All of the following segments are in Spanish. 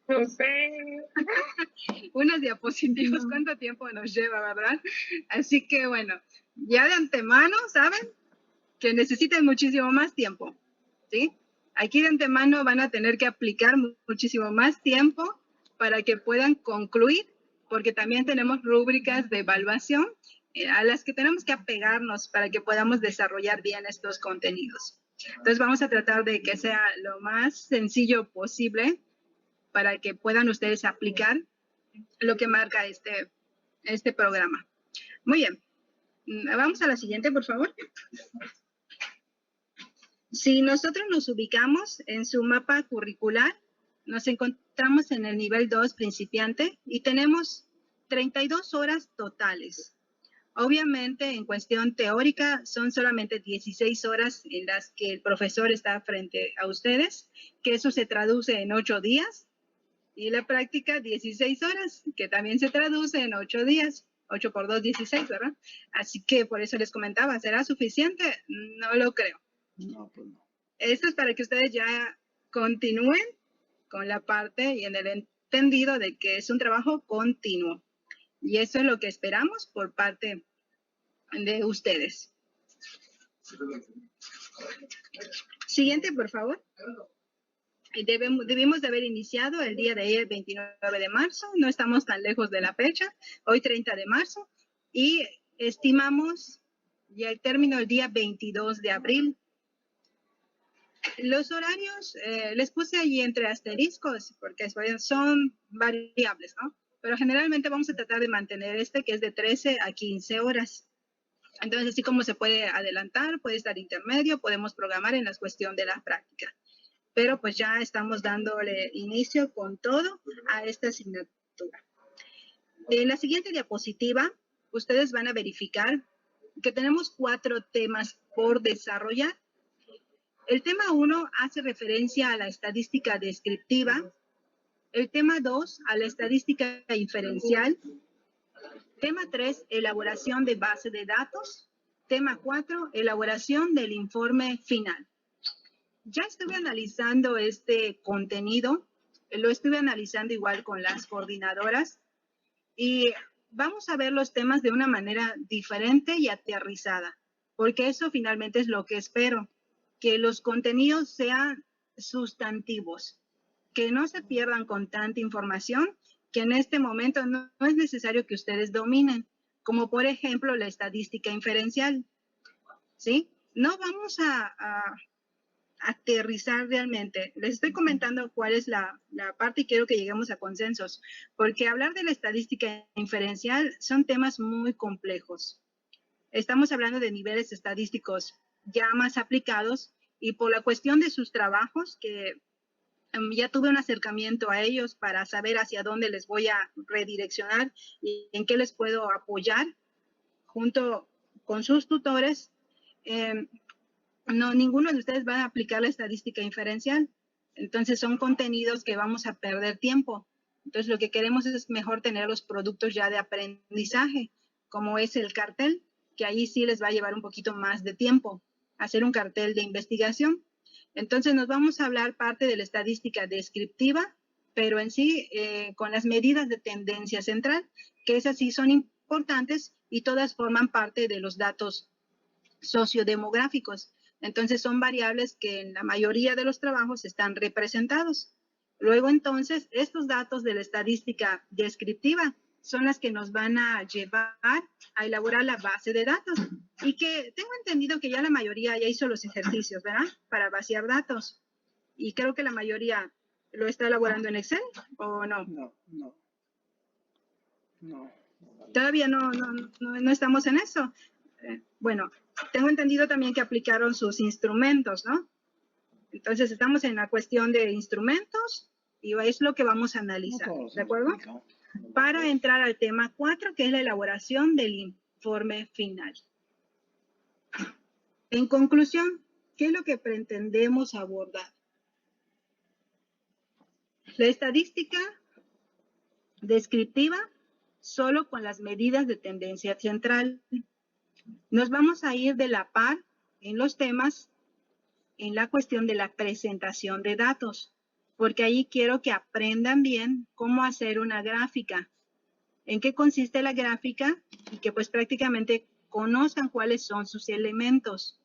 No sé. Unas diapositivas, ¿cuánto tiempo nos lleva, verdad? Así que bueno, ya de antemano, ¿saben? Que necesitan muchísimo más tiempo, ¿sí? Aquí de antemano van a tener que aplicar muchísimo más tiempo para que puedan concluir, porque también tenemos rúbricas de evaluación a las que tenemos que apegarnos para que podamos desarrollar bien estos contenidos. Entonces vamos a tratar de que sea lo más sencillo posible para que puedan ustedes aplicar lo que marca este programa. Muy bien. Vamos a la siguiente, por favor. Si nosotros nos ubicamos en su mapa curricular, nos encontramos en el nivel 2 principiante y tenemos 32 horas totales. Obviamente, en cuestión teórica, son solamente 16 horas en las que el profesor está frente a ustedes, que eso se traduce en 8 días, y la práctica 16 horas, que también se traduce en 8 días. 8 por 2, 16, ¿verdad? Así que por eso les comentaba, ¿será suficiente? No lo creo. No, pues no. Esto es para que ustedes ya continúen con la parte y en el entendido de que es un trabajo continuo. Y eso es lo que esperamos por parte de ustedes. Siguiente, por favor. Debimos de haber iniciado el día de ayer, 29 de marzo. No estamos tan lejos de la fecha. Hoy, 30 de marzo. Y estimamos ya el término el día 22 de abril. Los horarios les puse allí entre asteriscos porque son variables, ¿no? Pero generalmente vamos a tratar de mantener que es de 13 a 15 horas. Entonces, así como se puede adelantar, puede estar intermedio, podemos programar en la cuestión de la práctica. Pero pues ya estamos dándole inicio con todo a esta asignatura. En la siguiente diapositiva, ustedes van a verificar que tenemos 4 temas por desarrollar. El tema 1 hace referencia a la estadística descriptiva. El tema 2 a la estadística inferencial. Tema 3, elaboración de base de datos. Tema 4, elaboración del informe final. Ya estuve analizando este contenido, lo estuve analizando igual con las coordinadoras y vamos a ver los temas de una manera diferente y aterrizada, porque eso finalmente es lo que espero, que los contenidos sean sustantivos, que no se pierdan con tanta información que en este momento no es necesario que ustedes dominen, como por ejemplo la estadística inferencial, ¿sí? No vamos a aterrizar realmente. Les estoy comentando cuál es la parte y quiero que lleguemos a consensos, porque hablar de la estadística inferencial son temas muy complejos. Estamos hablando de niveles estadísticos ya más aplicados y por la cuestión de sus trabajos, que ya tuve un acercamiento a ellos para saber hacia dónde les voy a redireccionar y en qué les puedo apoyar junto con sus tutores. No, ninguno de ustedes va a aplicar la estadística inferencial. Entonces son contenidos que vamos a perder tiempo. Entonces lo que queremos es mejor tener los productos ya de aprendizaje, como es el cartel, que ahí sí les va a llevar un poquito más de tiempo hacer un cartel de investigación. Entonces nos vamos a hablar parte de la estadística descriptiva, pero en sí con las medidas de tendencia central, que esas sí son importantes y todas forman parte de los datos sociodemográficos. Entonces son variables que en la mayoría de los trabajos están representados. Luego entonces estos datos de la estadística descriptiva son las que nos van a llevar a elaborar la base de datos y que tengo entendido que ya la mayoría ya hizo los ejercicios, ¿verdad? Para vaciar datos. Y creo que la mayoría lo está elaborando en Excel o no. No. Todavía no estamos en eso. Bueno, tengo entendido también que aplicaron sus instrumentos, ¿no? Entonces estamos en la cuestión de instrumentos y es lo que vamos a analizar, ¿de acuerdo? Para entrar al tema 4, que es la elaboración del informe final. En conclusión, ¿qué es lo que pretendemos abordar? La estadística descriptiva solo con las medidas de tendencia central. Nos vamos a ir de la par en los temas en la cuestión de la presentación de datos. porque ahí quiero que aprendan bien cómo hacer una gráfica, en qué consiste la gráfica y que pues prácticamente conozcan cuáles son sus elementos,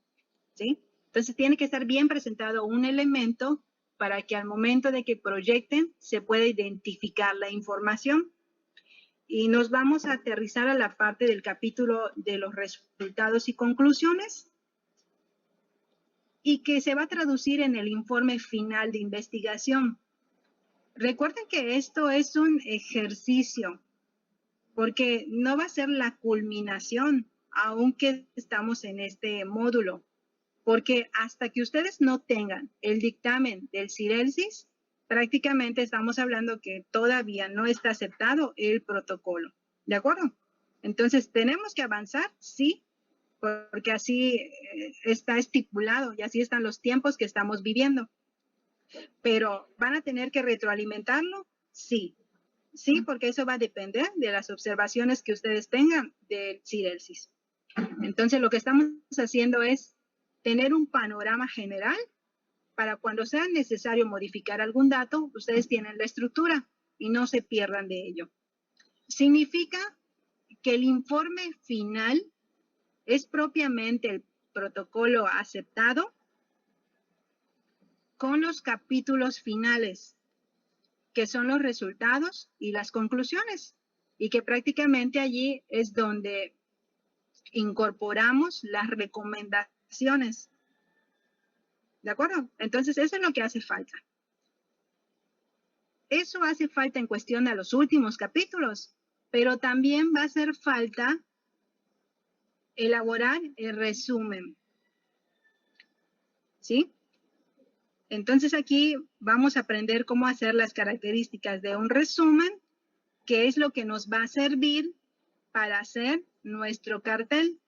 ¿sí? Entonces tiene que estar bien presentado un elemento para que al momento de que proyecten se pueda identificar la información. Y nos vamos a aterrizar a la parte del capítulo de los resultados y conclusiones y que se va a traducir en el informe final de investigación. Recuerden que esto es un ejercicio porque no va a ser la culminación, aunque estamos en este módulo, porque hasta que ustedes no tengan el dictamen del CIRELSIS, prácticamente estamos hablando que todavía no está aceptado el protocolo. ¿De acuerdo? Entonces, ¿tenemos que avanzar? Sí, porque así está estipulado y así están los tiempos que estamos viviendo. Pero, ¿van a tener que retroalimentarlo? Sí. Sí, porque eso va a depender de las observaciones que ustedes tengan del CIRELSIS. Entonces, lo que estamos haciendo es tener un panorama general para cuando sea necesario modificar algún dato, ustedes tienen la estructura y no se pierdan de ello. Significa que el informe final es propiamente el protocolo aceptado con los capítulos finales, que son los resultados y las conclusiones, y que prácticamente allí es donde incorporamos las recomendaciones. ¿De acuerdo? Entonces, eso es lo que hace falta. Eso hace falta en cuestión a los últimos capítulos, pero también va a hacer falta elaborar el resumen. ¿Sí? Entonces aquí vamos a aprender cómo hacer las características de un resumen, que es lo que nos va a servir para hacer nuestro cartel.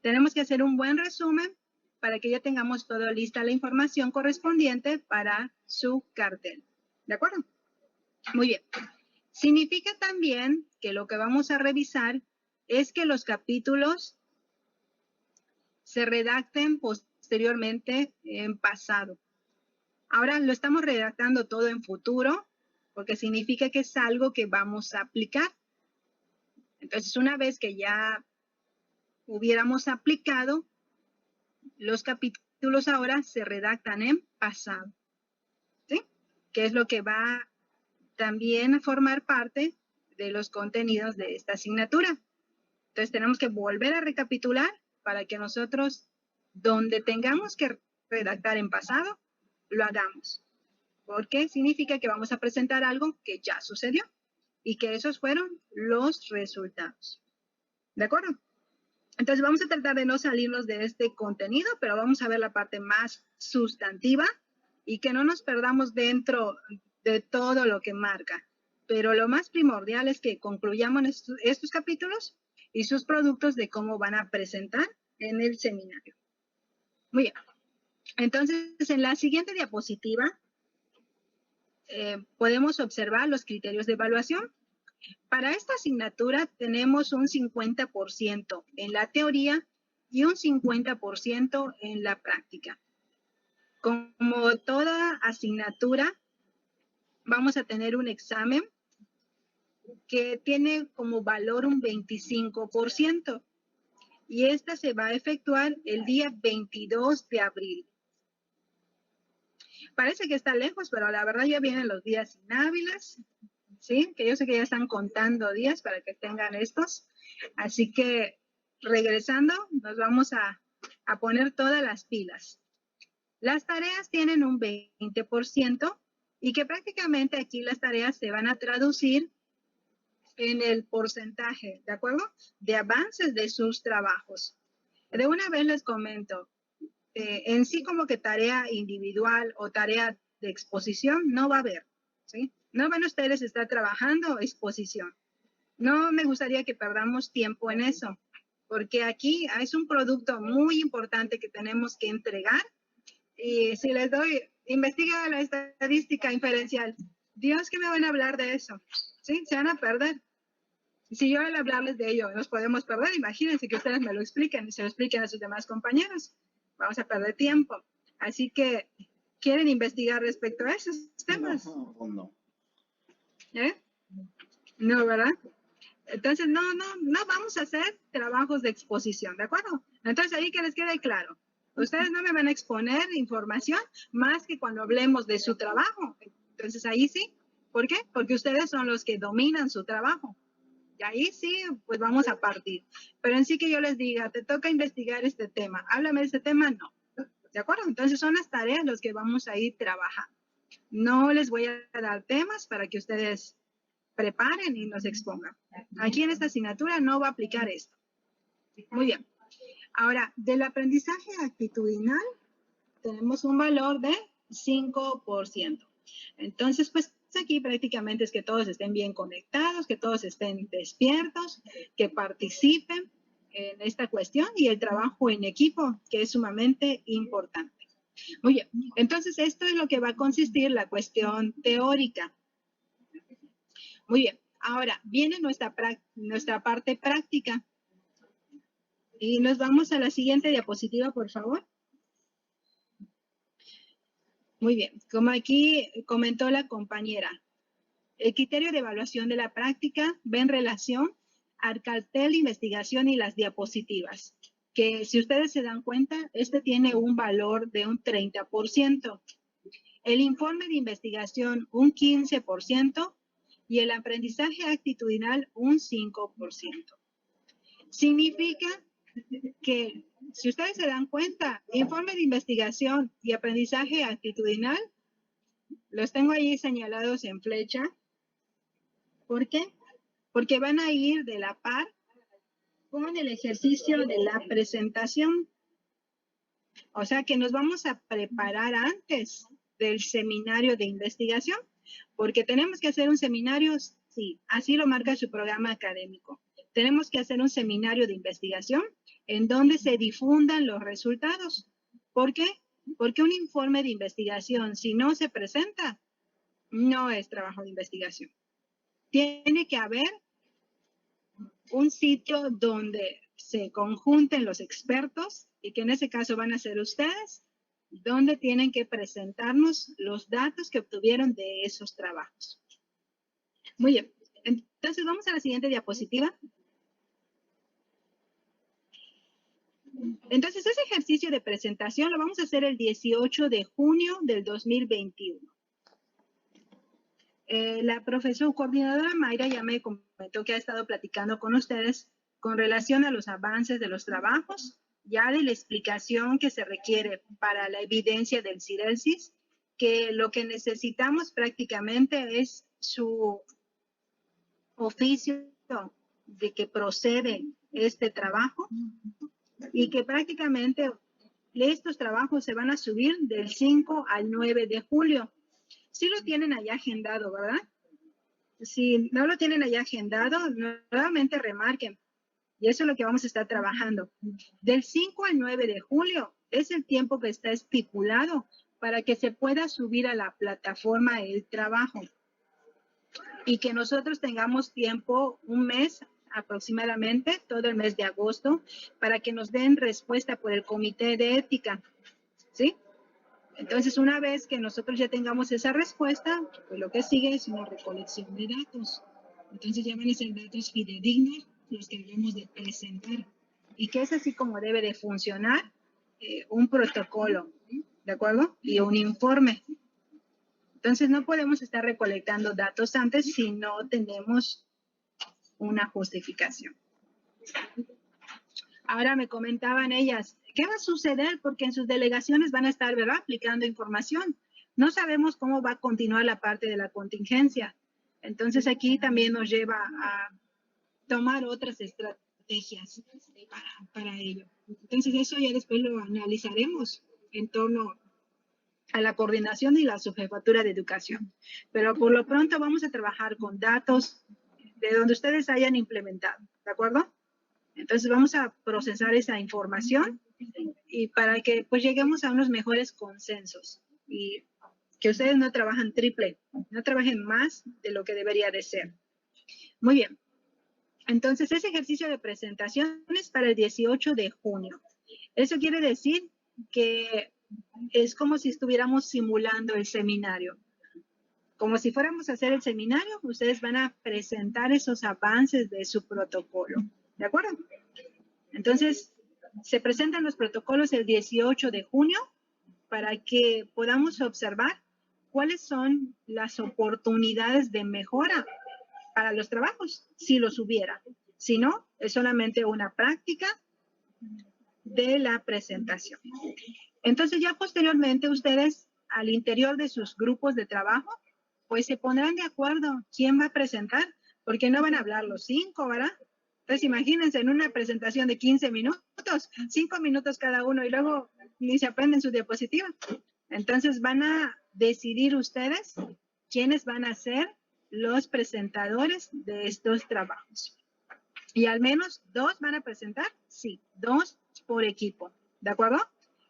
Tenemos que hacer un buen resumen para que ya tengamos toda lista la información correspondiente para su cartel. ¿De acuerdo? Muy bien. Significa también que lo que vamos a revisar es que los capítulos se redacten posteriormente en pasado. Ahora lo estamos redactando todo en futuro porque significa que es algo que vamos a aplicar. Entonces, una vez que ya hubiéramos aplicado, los capítulos ahora se redactan en pasado, ¿sí? Que es lo que va también a formar parte de los contenidos de esta asignatura. Entonces tenemos que volver a recapitular para que nosotros, donde tengamos que redactar en pasado, lo hagamos. Porque significa que vamos a presentar algo que ya sucedió y que esos fueron los resultados. ¿De acuerdo? Entonces vamos a tratar de no salirnos de este contenido, pero vamos a ver la parte más sustantiva y que no nos perdamos dentro de todo lo que marca. Pero lo más primordial es que concluyamos estos capítulos y sus productos de cómo van a presentar en el seminario. Muy bien. Entonces, en la siguiente diapositiva podemos observar los criterios de evaluación. Para esta asignatura tenemos un 50% en la teoría y un 50% en la práctica. Como toda asignatura, vamos a tener un examen que tiene como valor un 25% y esta se va a efectuar el día 22 de abril. Parece que está lejos, pero la verdad ya vienen los días inhábiles, ¿sí? Que yo sé que ya están contando días para que tengan estos. Así que regresando, nos vamos a poner todas las pilas. Las tareas tienen un 20% y que prácticamente aquí las tareas se van a traducir en el porcentaje, ¿de acuerdo? De avances de sus trabajos. De una vez les comento, en sí como que tarea individual o tarea de exposición no va a haber, ¿sí? No van ustedes a estar trabajando exposición. No me gustaría que perdamos tiempo en eso, porque aquí es un producto muy importante que tenemos que entregar. Y si les doy, investiga la estadística inferencial, Dios que me van a hablar de eso, ¿sí? Se van a perder. Si yo al hablarles de ello nos podemos perder, imagínense que ustedes me lo expliquen y se lo expliquen a sus demás compañeros. Vamos a perder tiempo. Así que quieren investigar respecto a esos temas. No. ¿Eh? No, ¿verdad? Entonces, no vamos a hacer trabajos de exposición, ¿de acuerdo? Entonces, ahí que les quede claro. Ustedes no me van a exponer información más que cuando hablemos de su trabajo. Entonces, ahí sí. ¿Por qué? Porque ustedes son los que dominan su trabajo. Y ahí sí, pues vamos a partir. Pero en sí que yo les diga, te toca investigar este tema. Háblame de este tema, no. ¿De acuerdo? Entonces, son las tareas las que vamos a ir trabajando. No les voy a dar temas para que ustedes preparen y nos expongan. Aquí en esta asignatura no va a aplicar esto. Muy bien. Ahora, del aprendizaje actitudinal tenemos un valor de 5%. Entonces, pues aquí prácticamente es que todos estén bien conectados, que todos estén despiertos, que participen en esta cuestión y el trabajo en equipo, que es sumamente importante. Muy bien. Entonces, esto es lo que va a consistir la cuestión teórica. Muy bien, ahora viene nuestra parte práctica. Y nos vamos a la siguiente diapositiva, por favor. Muy bien, como aquí comentó la compañera, el criterio de evaluación de la práctica va en relación al cartel de investigación y las diapositivas, que si ustedes se dan cuenta, este tiene un valor de un 30%. El informe de investigación un 15%. Y el aprendizaje actitudinal un 5%. Significa que, si ustedes se dan cuenta, informe de investigación y aprendizaje actitudinal, los tengo ahí señalados en flecha. ¿Por qué? Porque van a ir de la par con el ejercicio de la presentación. O sea que nos vamos a preparar antes del seminario de investigación, porque tenemos que hacer un seminario, sí, así lo marca su programa académico. Tenemos que hacer un seminario de investigación en donde se difundan los resultados. ¿Por qué? Porque un informe de investigación, si no se presenta, no es trabajo de investigación. Tiene que haber un sitio donde se conjunten los expertos, y que en ese caso van a ser ustedes, donde tienen que presentarnos los datos que obtuvieron de esos trabajos. Muy bien, entonces vamos a la siguiente diapositiva. Entonces, ese ejercicio de presentación lo vamos a hacer el 18 de junio del 2021. La profesora coordinadora Mayra ya me comentó que ha estado platicando con ustedes con relación a los avances de los trabajos, ya de la explicación que se requiere para la evidencia del Sidelsis, que lo que necesitamos prácticamente es su oficio de que procede este trabajo y que prácticamente estos trabajos se van a subir del 5 al 9 de julio. Sí lo tienen allá agendado, ¿verdad? Si no lo tienen allá agendado, nuevamente remarquen. Y eso es lo que vamos a estar trabajando. Del 5 al 9 de julio es el tiempo que está estipulado para que se pueda subir a la plataforma el trabajo. Y que nosotros tengamos tiempo, un mes aproximadamente, todo el mes de agosto, para que nos den respuesta por el comité de ética. ¿Sí? Entonces, una vez que nosotros ya tengamos esa respuesta, pues lo que sigue es una recolección de datos. Entonces ya van a ser datos fidedignos los que debemos de presentar. Y que es así como debe de funcionar un protocolo, ¿de acuerdo? Y un informe. Entonces no podemos estar recolectando datos antes si no tenemos una justificación. Ahora me comentaban ellas, ¿qué va a suceder? Porque en sus delegaciones van a estar, ¿verdad?, aplicando información. No sabemos cómo va a continuar la parte de la contingencia. Entonces aquí también nos lleva a tomar otras estrategias para ello. Entonces eso ya después lo analizaremos en torno a la coordinación y la subjefatura de educación. Pero por lo pronto vamos a trabajar con datos de donde ustedes hayan implementado, ¿de acuerdo? Entonces vamos a procesar esa información y para que pues lleguemos a unos mejores consensos y que ustedes no trabajen triple, no trabajen más de lo que debería de ser. Muy bien. Entonces ese ejercicio de presentación es para el 18 de junio. Eso quiere decir que es como si estuviéramos simulando el seminario. Como si fuéramos a hacer el seminario, ustedes van a presentar esos avances de su protocolo. ¿De acuerdo? Entonces, se presentan los protocolos el 18 de junio para que podamos observar cuáles son las oportunidades de mejora para los trabajos, si los hubiera. Si no, es solamente una práctica de la presentación. Entonces, ya posteriormente, ustedes al interior de sus grupos de trabajo, pues se pondrán de acuerdo quién va a presentar, porque no van a hablar los 5, ¿verdad? Entonces, imagínense en una presentación de 15 minutos, 5 minutos cada uno y luego ni se aprenden su diapositiva. Entonces, van a decidir ustedes quiénes van a ser los presentadores de estos trabajos. Y al menos 2 van a presentar, sí, 2 por equipo, ¿de acuerdo?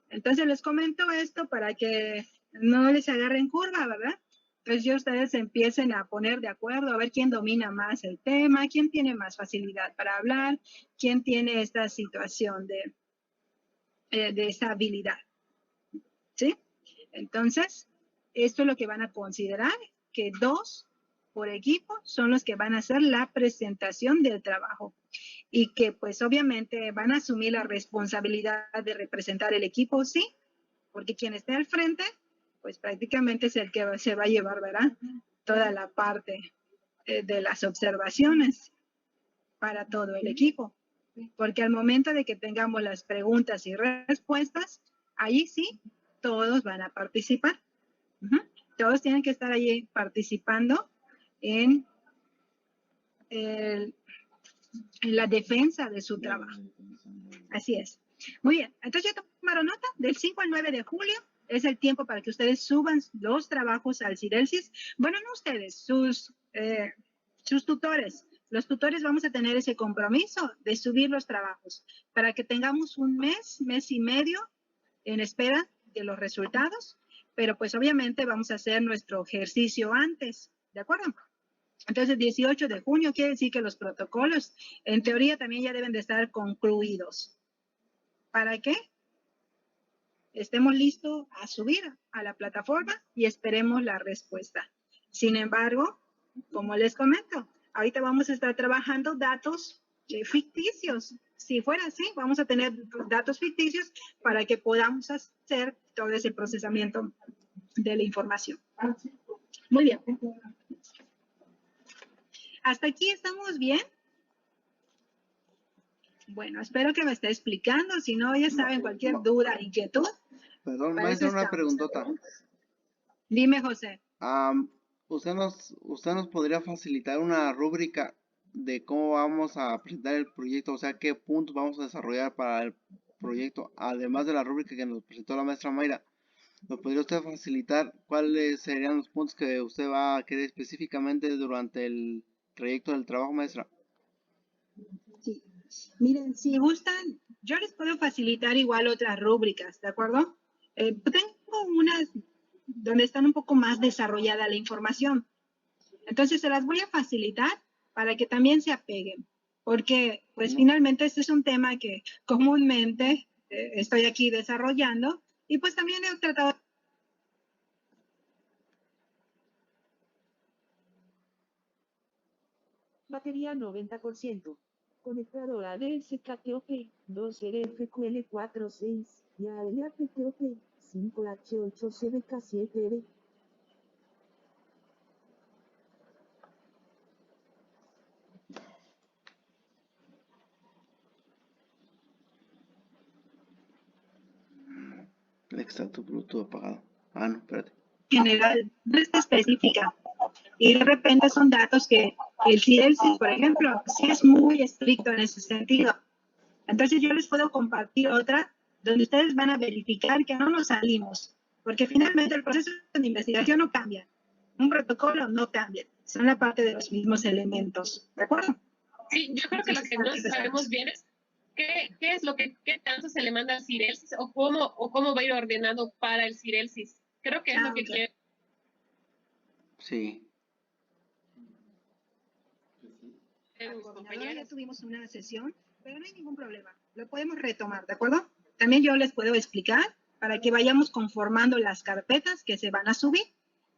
Entonces, les comento esto para que no les agarren curva, ¿verdad? Entonces ya ustedes empiecen a poner de acuerdo, a ver quién domina más el tema, quién tiene más facilidad para hablar, quién tiene esta situación de esa habilidad. ¿Sí? Entonces, esto es lo que van a considerar, que 2 por equipo son los que van a hacer la presentación del trabajo. Y que pues obviamente van a asumir la responsabilidad de representar el equipo, sí, porque quien esté al frente pues prácticamente es el que se va a llevar, ¿verdad? Toda la parte de las observaciones para todo el equipo. Porque al momento de que tengamos las preguntas y respuestas, ahí sí, todos van a participar. Todos tienen que estar allí participando en la defensa de su trabajo. Así es. Muy bien, entonces ya tomaron nota, del 5 al 9 de julio es el tiempo para que ustedes suban los trabajos al Cidelsys. Bueno, no ustedes, sus tutores. Los tutores vamos a tener ese compromiso de subir los trabajos para que tengamos un mes, mes y medio en espera de los resultados, pero pues obviamente vamos a hacer nuestro ejercicio antes, ¿de acuerdo? Entonces, 18 de junio quiere decir que los protocolos, en teoría, también ya deben de estar concluidos. ¿Para qué? Estemos listos a subir a la plataforma y esperemos la respuesta. Sin embargo, como les comento, ahorita vamos a estar trabajando datos ficticios. Si fuera así, vamos a tener datos ficticios para que podamos hacer todo ese procesamiento de la información. Muy bien. ¿Hasta aquí estamos bien? Bueno, espero que me esté explicando. Si no, ya saben, cualquier duda, inquietud. Perdón, maestra, una preguntota. Dime, José. ¿Usted nos podría facilitar una rúbrica de cómo vamos a presentar el proyecto? O sea, qué puntos vamos a desarrollar para el proyecto, además de la rúbrica que nos presentó la maestra Mayra. ¿Nos podría usted facilitar cuáles serían los puntos que usted va a querer específicamente durante el trayecto del trabajo, maestra? Sí. Miren, si gustan, yo les puedo facilitar igual otras rúbricas, ¿de acuerdo? Tengo unas donde están un poco más desarrollada la información. Entonces, se las voy a facilitar para que también se apeguen, porque pues finalmente este es un tema que comúnmente estoy aquí desarrollando y pues también he tratado. Batería 90%. Conectadora de SKTOP 2RFQL46 y ALAPTOP 5H8CBK7B. El extracto bruto apagado. No, espérate. General, no está específica. Y de repente son datos que el Cidelsys, por ejemplo, sí es muy estricto en ese sentido. Entonces yo les puedo compartir otra donde ustedes van a verificar que no nos salimos, porque finalmente el proceso de investigación no cambia. Un protocolo no cambia, son la parte de los mismos elementos. ¿De acuerdo? Sí, yo creo que lo que no sabemos bien es qué es lo que, qué tanto se le manda al Cidelsys o cómo va a ir ordenado para el Cidelsys. Creo que es lo que quiere. Sí. Ya tuvimos una sesión, pero no hay ningún problema. Lo podemos retomar, ¿de acuerdo? También yo les puedo explicar para que vayamos conformando las carpetas que se van a subir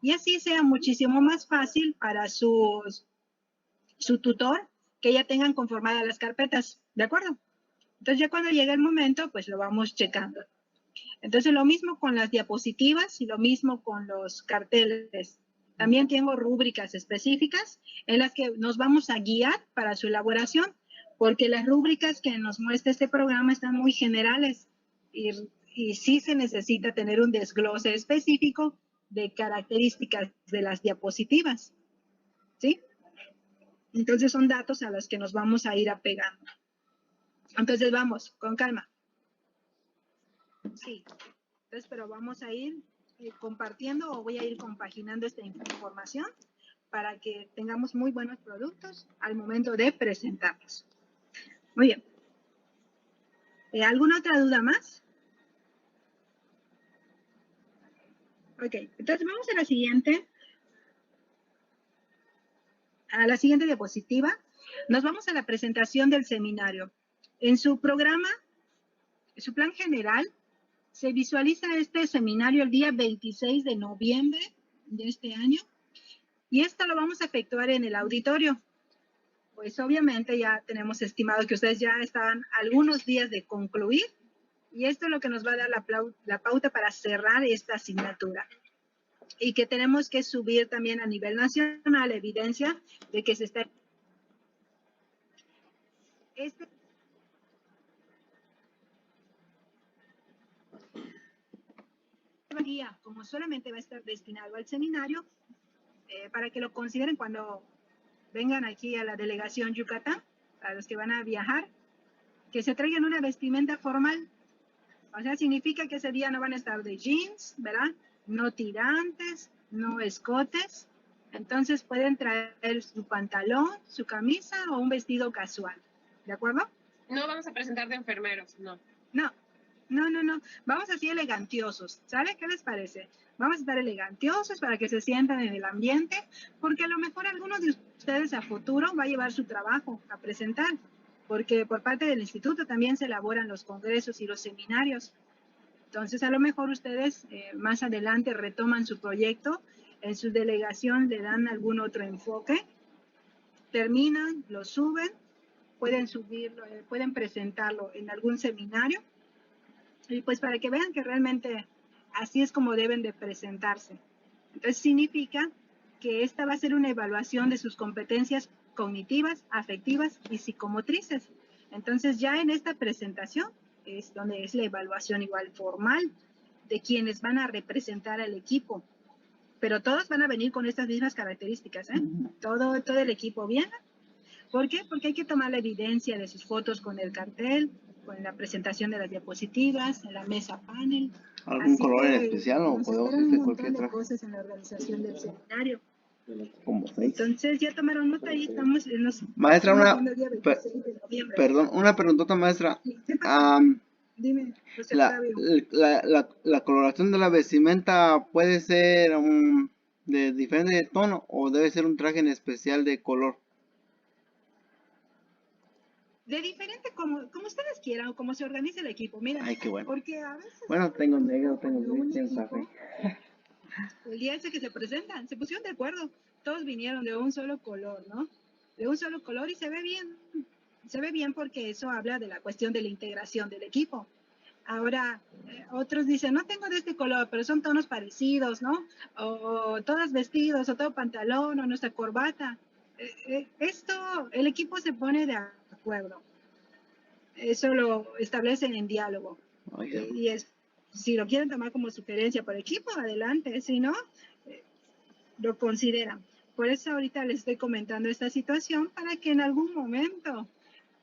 y así sea muchísimo más fácil para su tutor que ya tengan conformadas las carpetas, ¿de acuerdo? Entonces ya cuando llegue el momento, pues lo vamos checando. Entonces lo mismo con las diapositivas y lo mismo con los carteles. También tengo rúbricas específicas en las que nos vamos a guiar para su elaboración, porque las rúbricas que nos muestra este programa están muy generales y sí se necesita tener un desglose específico de características de las diapositivas, ¿sí? Entonces son datos a los que nos vamos a ir apegando. Entonces vamos, con calma. Sí, entonces pero vamos a ir compartiendo o voy a ir compaginando esta información para que tengamos muy buenos productos al momento de presentarlos. Muy bien. ¿Alguna otra duda más? Ok, entonces vamos a la siguiente diapositiva. Nos vamos a la presentación del seminario. En su programa, su plan general, se visualiza este seminario el día 26 de noviembre de este año y esto lo vamos a efectuar en el auditorio. Pues obviamente ya tenemos estimado que ustedes ya están algunos días de concluir y esto es lo que nos va a dar la pauta para cerrar esta asignatura. Y que tenemos que subir también a nivel nacional evidencia de que se está... Guía, como solamente va a estar destinado al seminario, para que lo consideren cuando vengan aquí a la delegación Yucatán, a los que van a viajar, que se traigan una vestimenta formal. O sea, significa que ese día no van a estar de jeans, ¿verdad? No tirantes, no escotes. Entonces pueden traer su pantalón, su camisa o un vestido casual. ¿De acuerdo? No vamos a presentar de enfermeros, no. No. Vamos así elegantiosos, ¿sale? ¿Qué les parece? Vamos a estar elegantiosos para que se sientan en el ambiente, porque a lo mejor algunos de ustedes a futuro va a llevar su trabajo a presentar, porque por parte del instituto también se elaboran los congresos y los seminarios. Entonces, a lo mejor ustedes más adelante retoman su proyecto, en su delegación le dan algún otro enfoque, terminan, lo suben, pueden subirlo, pueden presentarlo en algún seminario, y pues para que vean que realmente así es como deben de presentarse. Entonces significa que esta va a ser una evaluación de sus competencias cognitivas, afectivas y psicomotrices. Entonces ya en esta presentación es donde es la evaluación igual formal de quienes van a representar al equipo. Pero todos van a venir con estas mismas características, ¿eh? Todo el equipo viene. ¿Por qué? Porque hay que tomar la evidencia de sus fotos con el cartel, con la presentación de las diapositivas, en la mesa panel. ¿Algún Así color en que especial o nos podemos esperan un montón cualquier de traje? cosas en la organización del seminario. Como 6. Entonces ya tomaron nota y estamos Maestra, viendo el día 26 de noviembre. perdón, una preguntota, maestra. ¿Qué pasa? Dime, José La, Octavio. la coloración de la vestimenta puede ser de diferente tono o debe ser un traje en especial de color. De diferente, como ustedes quieran o como se organice el equipo. Miren, Ay, qué bueno. porque a veces... Bueno, tengo negro, tengo cuando gris, un tengo equipo, café. el día ese que se presentan, se pusieron de acuerdo. Todos vinieron de un solo color, ¿no? De un solo color y se ve bien. Se ve bien porque eso habla de la cuestión de la integración del equipo. Ahora, otros dicen, no tengo de este color, pero son tonos parecidos, ¿no? O todas vestidos, o todo pantalón, o nuestra corbata. El equipo se pone de acuerdo. Eso lo establecen en diálogo. Y si lo quieren tomar como sugerencia por equipo, adelante. Si no, lo consideran. Por eso ahorita les estoy comentando esta situación para que en algún momento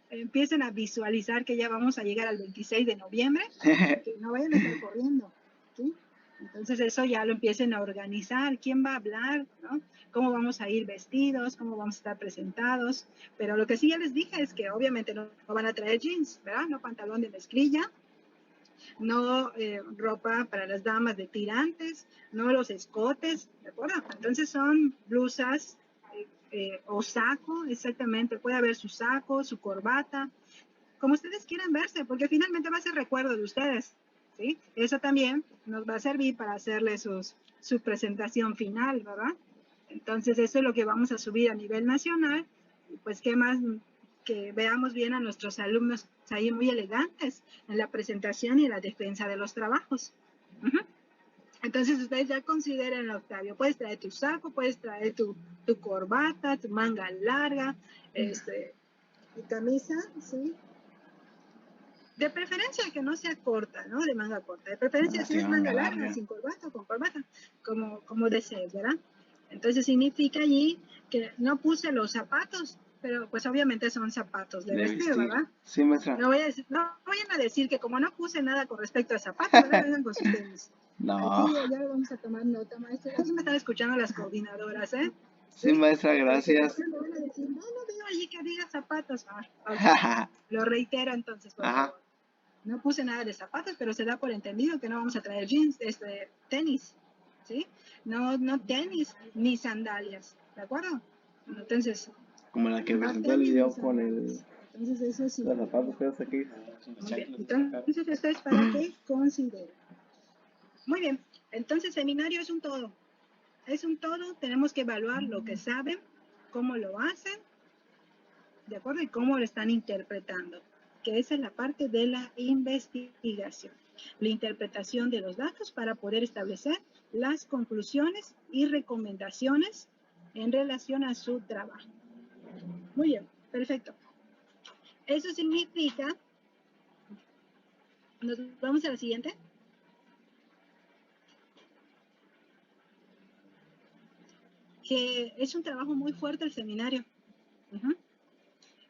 empiecen a visualizar que ya vamos a llegar al 26 de noviembre, que no vayan a estar corriendo, ¿sí? Entonces eso ya lo empiecen a organizar, quién va a hablar, ¿no? Cómo vamos a ir vestidos, cómo vamos a estar presentados, pero lo que sí ya les dije es que obviamente no van a traer jeans, ¿verdad? No pantalón de mezclilla, no ropa para las damas de tirantes, no los escotes, ¿de acuerdo? Entonces son blusas o saco, exactamente, puede haber su saco, su corbata, como ustedes quieran verse, porque finalmente va a ser recuerdo de ustedes. ¿sí? Eso también nos va a servir para hacerle su presentación final, ¿verdad? Entonces, eso es lo que vamos a subir a nivel nacional. Y pues, ¿qué más? Que veamos bien a nuestros alumnos ahí muy elegantes en la presentación y la defensa de los trabajos. Uh-huh. Entonces, ustedes ya consideren, Octavio, puedes traer tu saco, puedes traer tu corbata, tu manga larga, tu camisa, ¿sí? De preferencia que no sea corta, ¿no? De manga corta. De preferencia si es manga larga, sin corbata o con corbata, como desees, ¿verdad? Entonces significa allí que no puse los zapatos, pero pues obviamente son zapatos de vestir, ¿verdad? Sí, maestra. No vayan a decir que como no puse nada con respecto a zapatos, ¿verdad? Vengan con sus tenis. No. Aquí ya lo vamos a tomar nota, maestra. Aquí me están escuchando las coordinadoras, ¿eh? Sí, maestra, gracias. No van a decir, no veo allí que diga zapatos. Okay. Lo reitero entonces, por favor. No puse nada de zapatos, pero se da por entendido que no vamos a traer jeans, tenis, ¿sí? No tenis ni sandalias, ¿de acuerdo? Entonces, como la que presentó el video con el... Entonces, eso sí. Los zapatos feos aquí. Muy bien. Entonces, esto es para que consideren. Muy bien. Entonces, seminario es un todo. Es un todo. Tenemos que evaluar lo que saben, cómo lo hacen, ¿de acuerdo? Y cómo lo están interpretando, que esa es la parte de la investigación. La interpretación de los datos para poder establecer las conclusiones y recomendaciones en relación a su trabajo. Muy bien, perfecto. Eso significa, nos vamos a la siguiente. Que es un trabajo muy fuerte el seminario.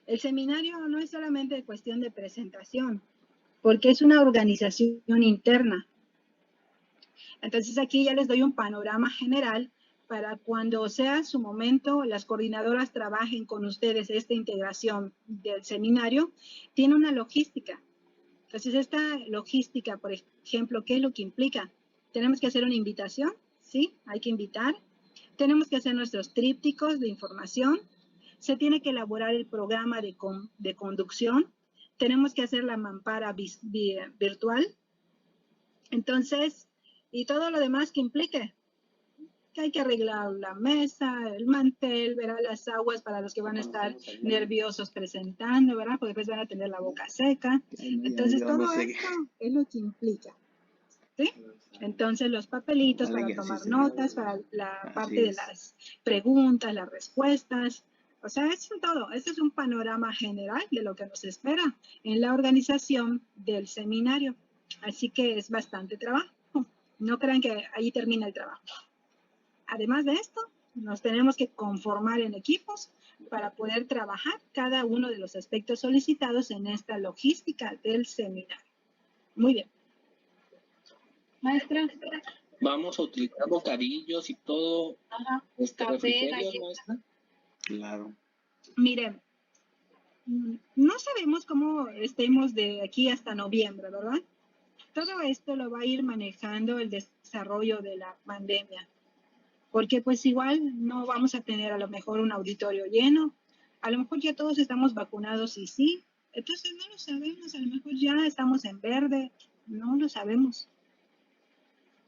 El seminario no es solamente cuestión de presentación, porque es una organización interna. Entonces aquí ya les doy un panorama general para cuando sea su momento, las coordinadoras trabajen con ustedes esta integración del seminario, tiene una logística. Entonces esta logística, por ejemplo, ¿qué es lo que implica? Tenemos que hacer una invitación, ¿sí? Hay que invitar. Tenemos que hacer nuestros trípticos de información. Se tiene que elaborar el programa de conducción. Tenemos que hacer la mampara virtual. Entonces, y todo lo demás que implique. Que hay que arreglar la mesa, el mantel, ¿verdad? Las aguas para los que van a estar nerviosos presentando, ¿verdad? Porque después van a tener la boca seca. Entonces, todo esto es lo que implica. ¿Sí? Entonces, los papelitos para tomar notas, para la parte de las preguntas, las respuestas. O sea, es todo. Este es un panorama general de lo que nos espera en la organización del seminario. Así que es bastante trabajo. No crean que ahí termina el trabajo. Además de esto, nos tenemos que conformar en equipos para poder trabajar cada uno de los aspectos solicitados en esta logística del seminario. Muy bien. Maestra. Vamos a utilizar bocadillos y todo. Ajá. Refrigerios, maestra. Claro. Miren, no sabemos cómo estemos de aquí hasta noviembre, ¿verdad? Todo esto lo va a ir manejando el desarrollo de la pandemia. Porque pues igual no vamos a tener a lo mejor un auditorio lleno, a lo mejor ya todos estamos vacunados y sí, entonces no lo sabemos, a lo mejor ya estamos en verde, no lo sabemos.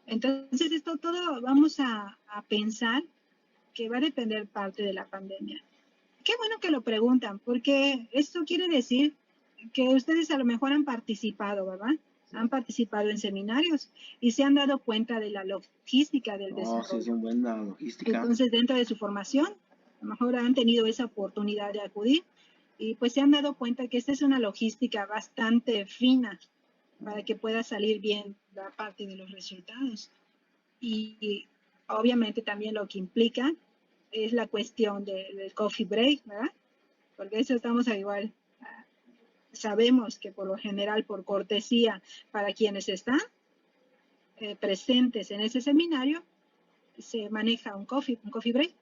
Entonces esto todo vamos a pensar que va a depender parte de la pandemia. Qué bueno que lo preguntan, porque esto quiere decir que ustedes a lo mejor han participado, ¿verdad? Han participado en seminarios y se han dado cuenta de la logística del desarrollo. Sí, es una buena logística. Entonces, dentro de su formación, a lo mejor han tenido esa oportunidad de acudir y pues se han dado cuenta que esta es una logística bastante fina para que pueda salir bien la parte de los resultados. Y obviamente también lo que implica es la cuestión del coffee break, ¿verdad? Porque eso estamos igual. Sabemos que por lo general, por cortesía para quienes están presentes en ese seminario, se maneja un coffee break.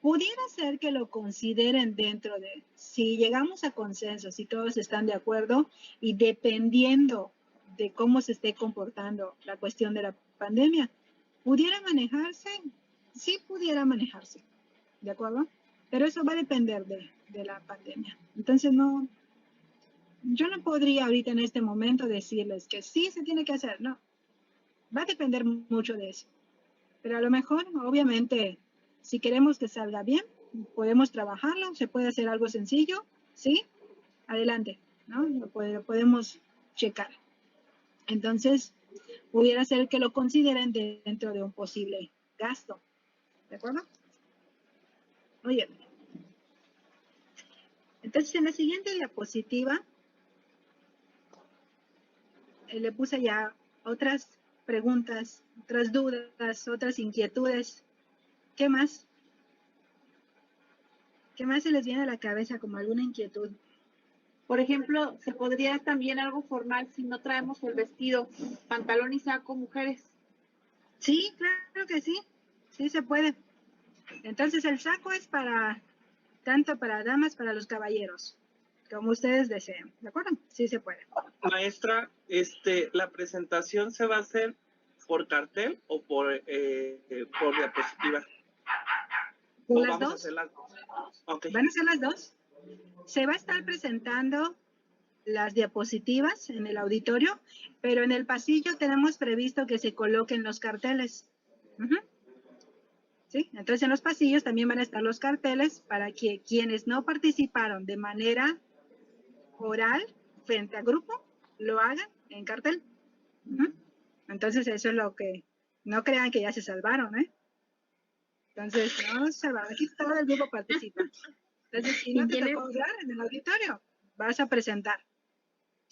Pudiera ser que lo consideren dentro de, si llegamos a consenso, si todos están de acuerdo y dependiendo de cómo se esté comportando la cuestión de la pandemia, ¿pudiera manejarse? Sí, pudiera manejarse, ¿de acuerdo? Pero eso va a depender de la pandemia. Entonces no yo no podría ahorita en este momento decirles que sí se tiene que hacer, no. Va a depender mucho de eso. Pero a lo mejor, obviamente, si queremos que salga bien, podemos trabajarlo, se puede hacer algo sencillo, ¿sí? Adelante, ¿no? Lo podemos checar. Entonces, pudiera ser que lo consideren dentro de un posible gasto. ¿De acuerdo? Muy bien. Entonces, en la siguiente diapositiva, le puse ya otras preguntas, otras dudas, otras inquietudes. ¿Qué más? ¿Qué más se les viene a la cabeza como alguna inquietud? Por ejemplo, se podría también algo formal si no traemos el vestido, pantalón y saco, mujeres. Sí, claro que sí. Sí se puede. Entonces, el saco es para, tanto para damas, para los caballeros, como ustedes deseen. ¿De acuerdo? Sí se puede. Maestra, ¿la presentación se va a hacer por cartel o por diapositiva? ¿O ¿Las vamos a dos? hacer las dos? Okay. ¿Van a ser las dos? Se va a estar presentando las diapositivas en el auditorio, pero en el pasillo tenemos previsto que se coloquen los carteles. Ujú. ¿Sí? Entonces en los pasillos también van a estar los carteles para que quienes no participaron de manera oral frente a grupo lo hagan en cartel. Ujú. Entonces eso es lo que, no crean que ya se salvaron, ¿eh? Entonces, no se salvaron, aquí todo el grupo participa. Entonces, si no te tocó hablar en el auditorio, vas a presentar.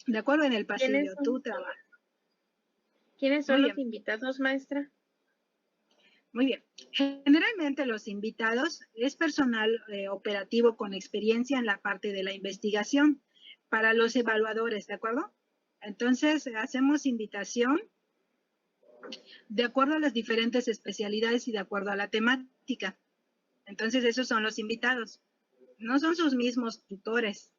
¿De acuerdo? En el pasillo, tu trabajo. ¿Quiénes son Muy los bien. invitados, maestra? Muy bien. Generalmente los invitados es personal operativo con experiencia en la parte de la investigación para los evaluadores, ¿de acuerdo? Entonces, hacemos invitación de acuerdo a las diferentes especialidades y de acuerdo a la temática. Entonces, esos son los invitados. No son sus mismos tutores.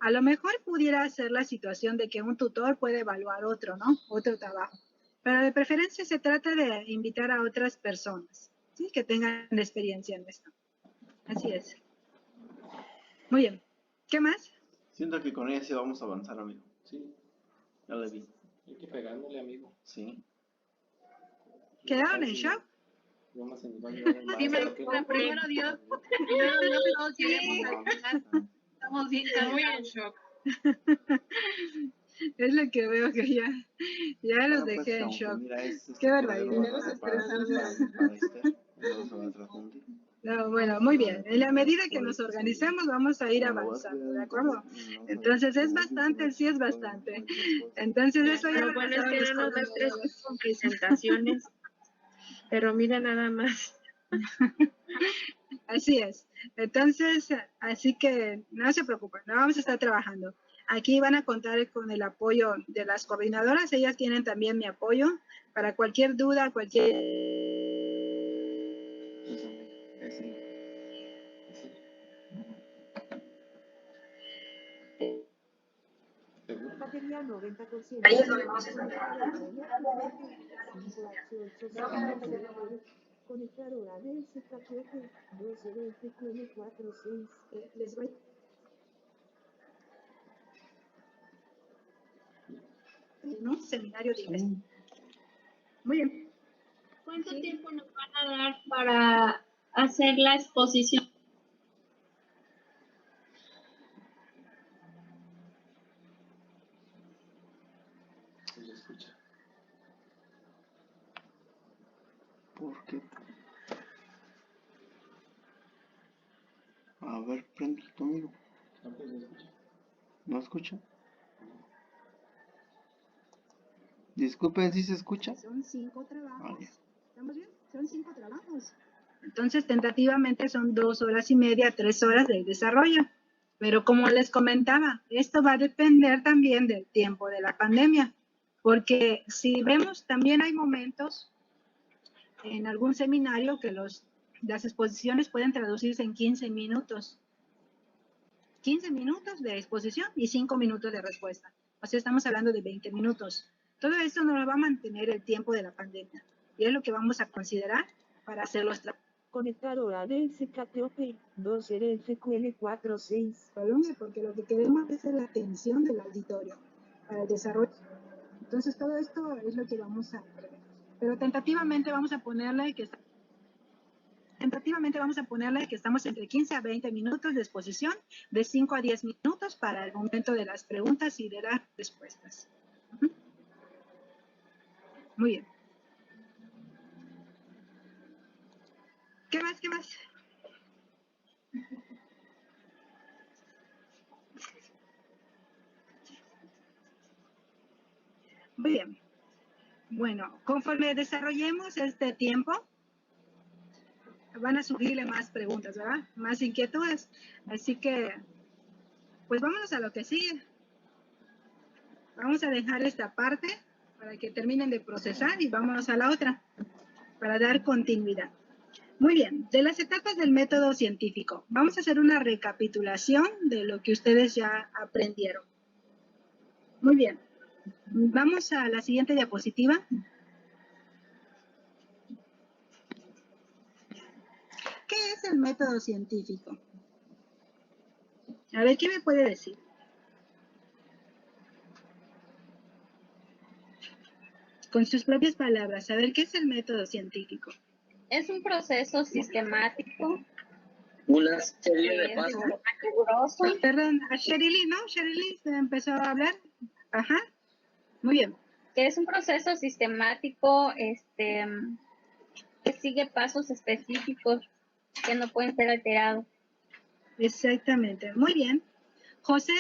A lo mejor pudiera ser la situación de que un tutor puede evaluar otro, ¿no? Otro trabajo. Pero de preferencia se trata de invitar a otras personas, ¿sí? Que tengan experiencia en esto. Así es. Muy bien. ¿Qué más? Siento que con ella sí vamos a avanzar, amigo. Sí, Ya le vi. hay que pegándole, amigo. Sí. ¿Quedaron en shock? Vamos a llevar el Sí, maestro, primero Dios, todos lleguemos al final. Estamos bien Está muy en cansados. shock. Es lo que veo que ya los Bueno, pues, dejé en aunque shock. mira, es Qué cuaderno barbaridad. bastante para Esther, entonces se va a transfundir. No, bueno, muy bien. En la medida que nos organicemos vamos a ir avanzando, ¿de acuerdo? Entonces es bastante, sí es bastante. Entonces eso ya Lo lo bueno es pasaron que los no nos da estrés coordinadores. con presentaciones. Pero mira nada más. Así es. Entonces, así que no se preocupen, no vamos a estar trabajando. Aquí van a contar con el apoyo de las coordinadoras, ellas tienen también mi apoyo para cualquier duda, cualquier... Batería 90%. Ahí es donde vamos a estar. Conectadora del ZKT 1220Q46. Les voy. En un seminario de inglés. Muy bien. ¿Cuánto tiempo nos van a dar para hacer la exposición? Se escucha. ¿Por qué? A ver, prende tu amigo. Ah, pues se escucha. ¿No escucha? Disculpen si se escucha. Son 5 trabajos. Ah, ya. ¿Estamos bien? Son 5 trabajos. Entonces, tentativamente son 2 horas y media, 3 horas de desarrollo. Pero como les comentaba, esto va a depender también del tiempo de la pandemia. Porque si vemos, también hay momentos en algún seminario que las exposiciones pueden traducirse en 15 minutos. 15 minutos de exposición y 5 minutos de respuesta. O sea, estamos hablando de 20 minutos. Todo esto nos lo va a mantener el tiempo de la pandemia. Y es lo que vamos a considerar para hacer los trabajos Desconectadora del CKTOP 2RFQL46. Colombia, porque lo que queremos es la atención del auditorio para el desarrollo. Entonces, todo esto es lo que vamos a prever. Pero tentativamente vamos a ponerle que estamos entre 15 a 20 minutos de exposición, de 5 a 10 minutos para el momento de las preguntas y de las respuestas. Muy bien. ¿Qué más? ¿Qué más? Muy bien. Bueno, conforme desarrollemos este tiempo, van a surgirle más preguntas, ¿verdad? Más inquietudes. Así que, pues vámonos a lo que sigue. Vamos a dejar esta parte para que terminen de procesar y vámonos a la otra para dar continuidad. Muy bien, de las etapas del método científico, vamos a hacer una recapitulación de lo que ustedes ya aprendieron. Muy bien, vamos a la siguiente diapositiva. ¿Qué es el método científico? A ver, ¿quién me puede decir? Con sus propias palabras, a ver, ¿qué es el método científico? Es un proceso sistemático, Una serie de pasos. riguroso. Perdón, a Sherily, ¿no? Sherily se empezó a hablar. Ajá, muy bien. Que es un proceso sistemático que sigue pasos específicos que no pueden ser alterados. Exactamente, muy bien. José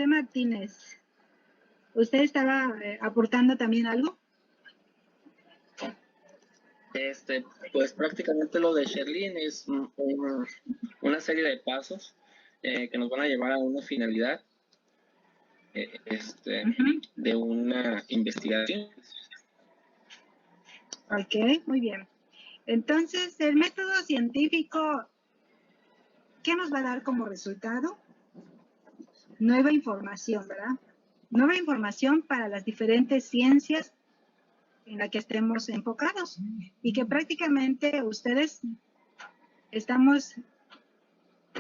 Martínez, ¿usted estaba aportando también algo? Pues prácticamente lo de Sherlyn es una serie de pasos que nos van a llevar a una finalidad de una investigación. Ok, muy bien. Entonces, el método científico, ¿qué nos va a dar como resultado? Nueva información, ¿verdad? Nueva información para las diferentes ciencias en las que estemos enfocados y que prácticamente ustedes estamos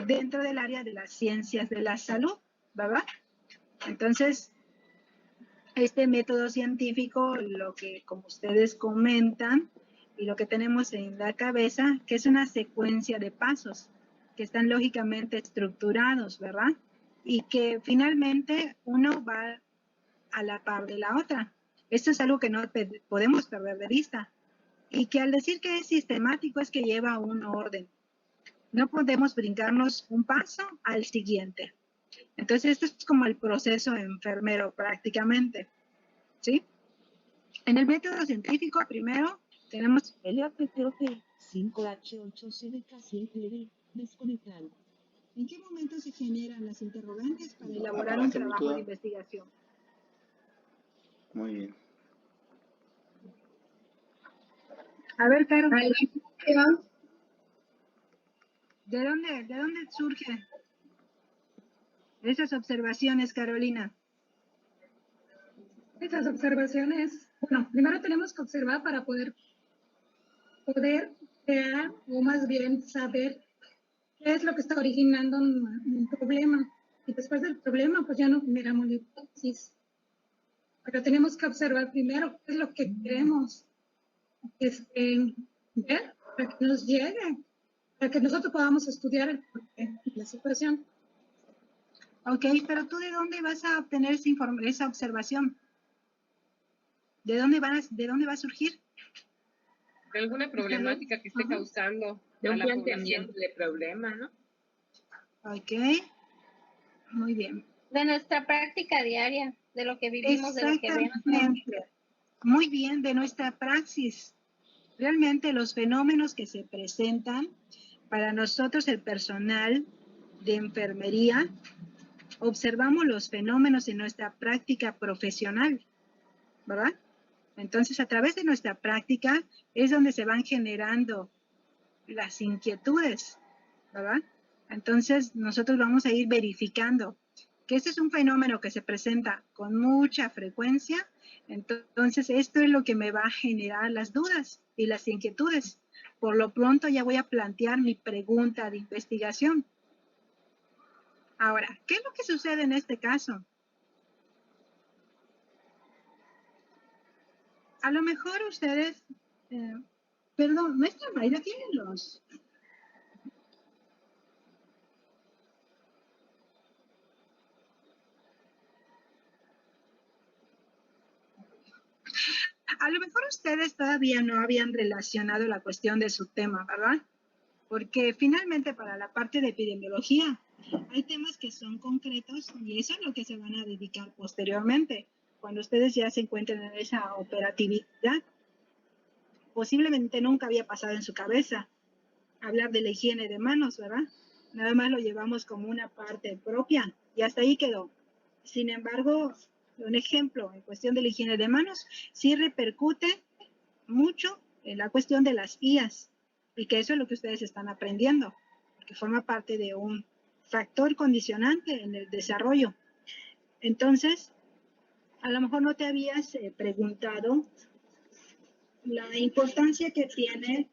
dentro del área de las ciencias de la salud, ¿verdad? Entonces, este método científico, lo que como ustedes comentan y lo que tenemos en la cabeza, que es una secuencia de pasos que están lógicamente estructurados, ¿verdad? Y que finalmente uno va a la par de la otra. Esto es algo que no podemos perder de vista. Y que al decir que es sistemático es que lleva un orden. No podemos brincarnos un paso al siguiente. Entonces, esto es como el proceso enfermero prácticamente. ¿Sí? En el método científico, primero, tenemos LAPTOP 5H8CDK7D desconectado. ¿en qué momento se generan las interrogantes para elaborar un trabajo de investigación? Muy bien. A ver, Caro. ¿De dónde surgen esas observaciones, Carolina? Esas observaciones, bueno, primero tenemos que observar para poder crear o más bien saber qué es lo que está originando un problema. Y después del problema, pues ya no generamos la hipótesis. Pero tenemos que observar primero qué es lo que queremos ver para que nos llegue, para que nosotros podamos estudiar el porqué de la situación. Ok, pero ¿tú de dónde vas a obtener esa observación? ¿De dónde va a surgir? De alguna problemática que esté causando De a un la planteamiento población. de problema, ¿no? Ok, muy bien. De nuestra práctica diaria, de lo que vivimos, de lo que vemos. Exactamente. Muy bien, de nuestra praxis. Realmente los fenómenos que se presentan para nosotros, el personal de enfermería, observamos los fenómenos en nuestra práctica profesional, ¿verdad? Entonces, a través de nuestra práctica es donde se van generando las inquietudes, ¿verdad? Entonces, nosotros vamos a ir verificando que este es un fenómeno que se presenta con mucha frecuencia, entonces esto es lo que me va a generar las dudas y las inquietudes. Por lo pronto ya voy a plantear mi pregunta de investigación. Ahora, ¿qué es lo que sucede en este caso? A lo mejor ustedes, perdón, maestra Mayra, ¿tienen los? A lo mejor ustedes todavía no habían relacionado la cuestión de su tema, ¿verdad? Porque finalmente para la parte de epidemiología hay temas que son concretos y eso es lo que se van a dedicar posteriormente, cuando ustedes ya se encuentren en esa operatividad. Posiblemente nunca había pasado en su cabeza hablar de la higiene de manos, ¿verdad? Nada más lo llevamos como una parte propia y hasta ahí quedó. Sin embargo, un ejemplo en cuestión de la higiene de manos sí repercute mucho en la cuestión de las IAs y que eso es lo que ustedes están aprendiendo, porque forma parte de un factor condicionante en el desarrollo. Entonces, a lo mejor no te habías preguntado la importancia que tiene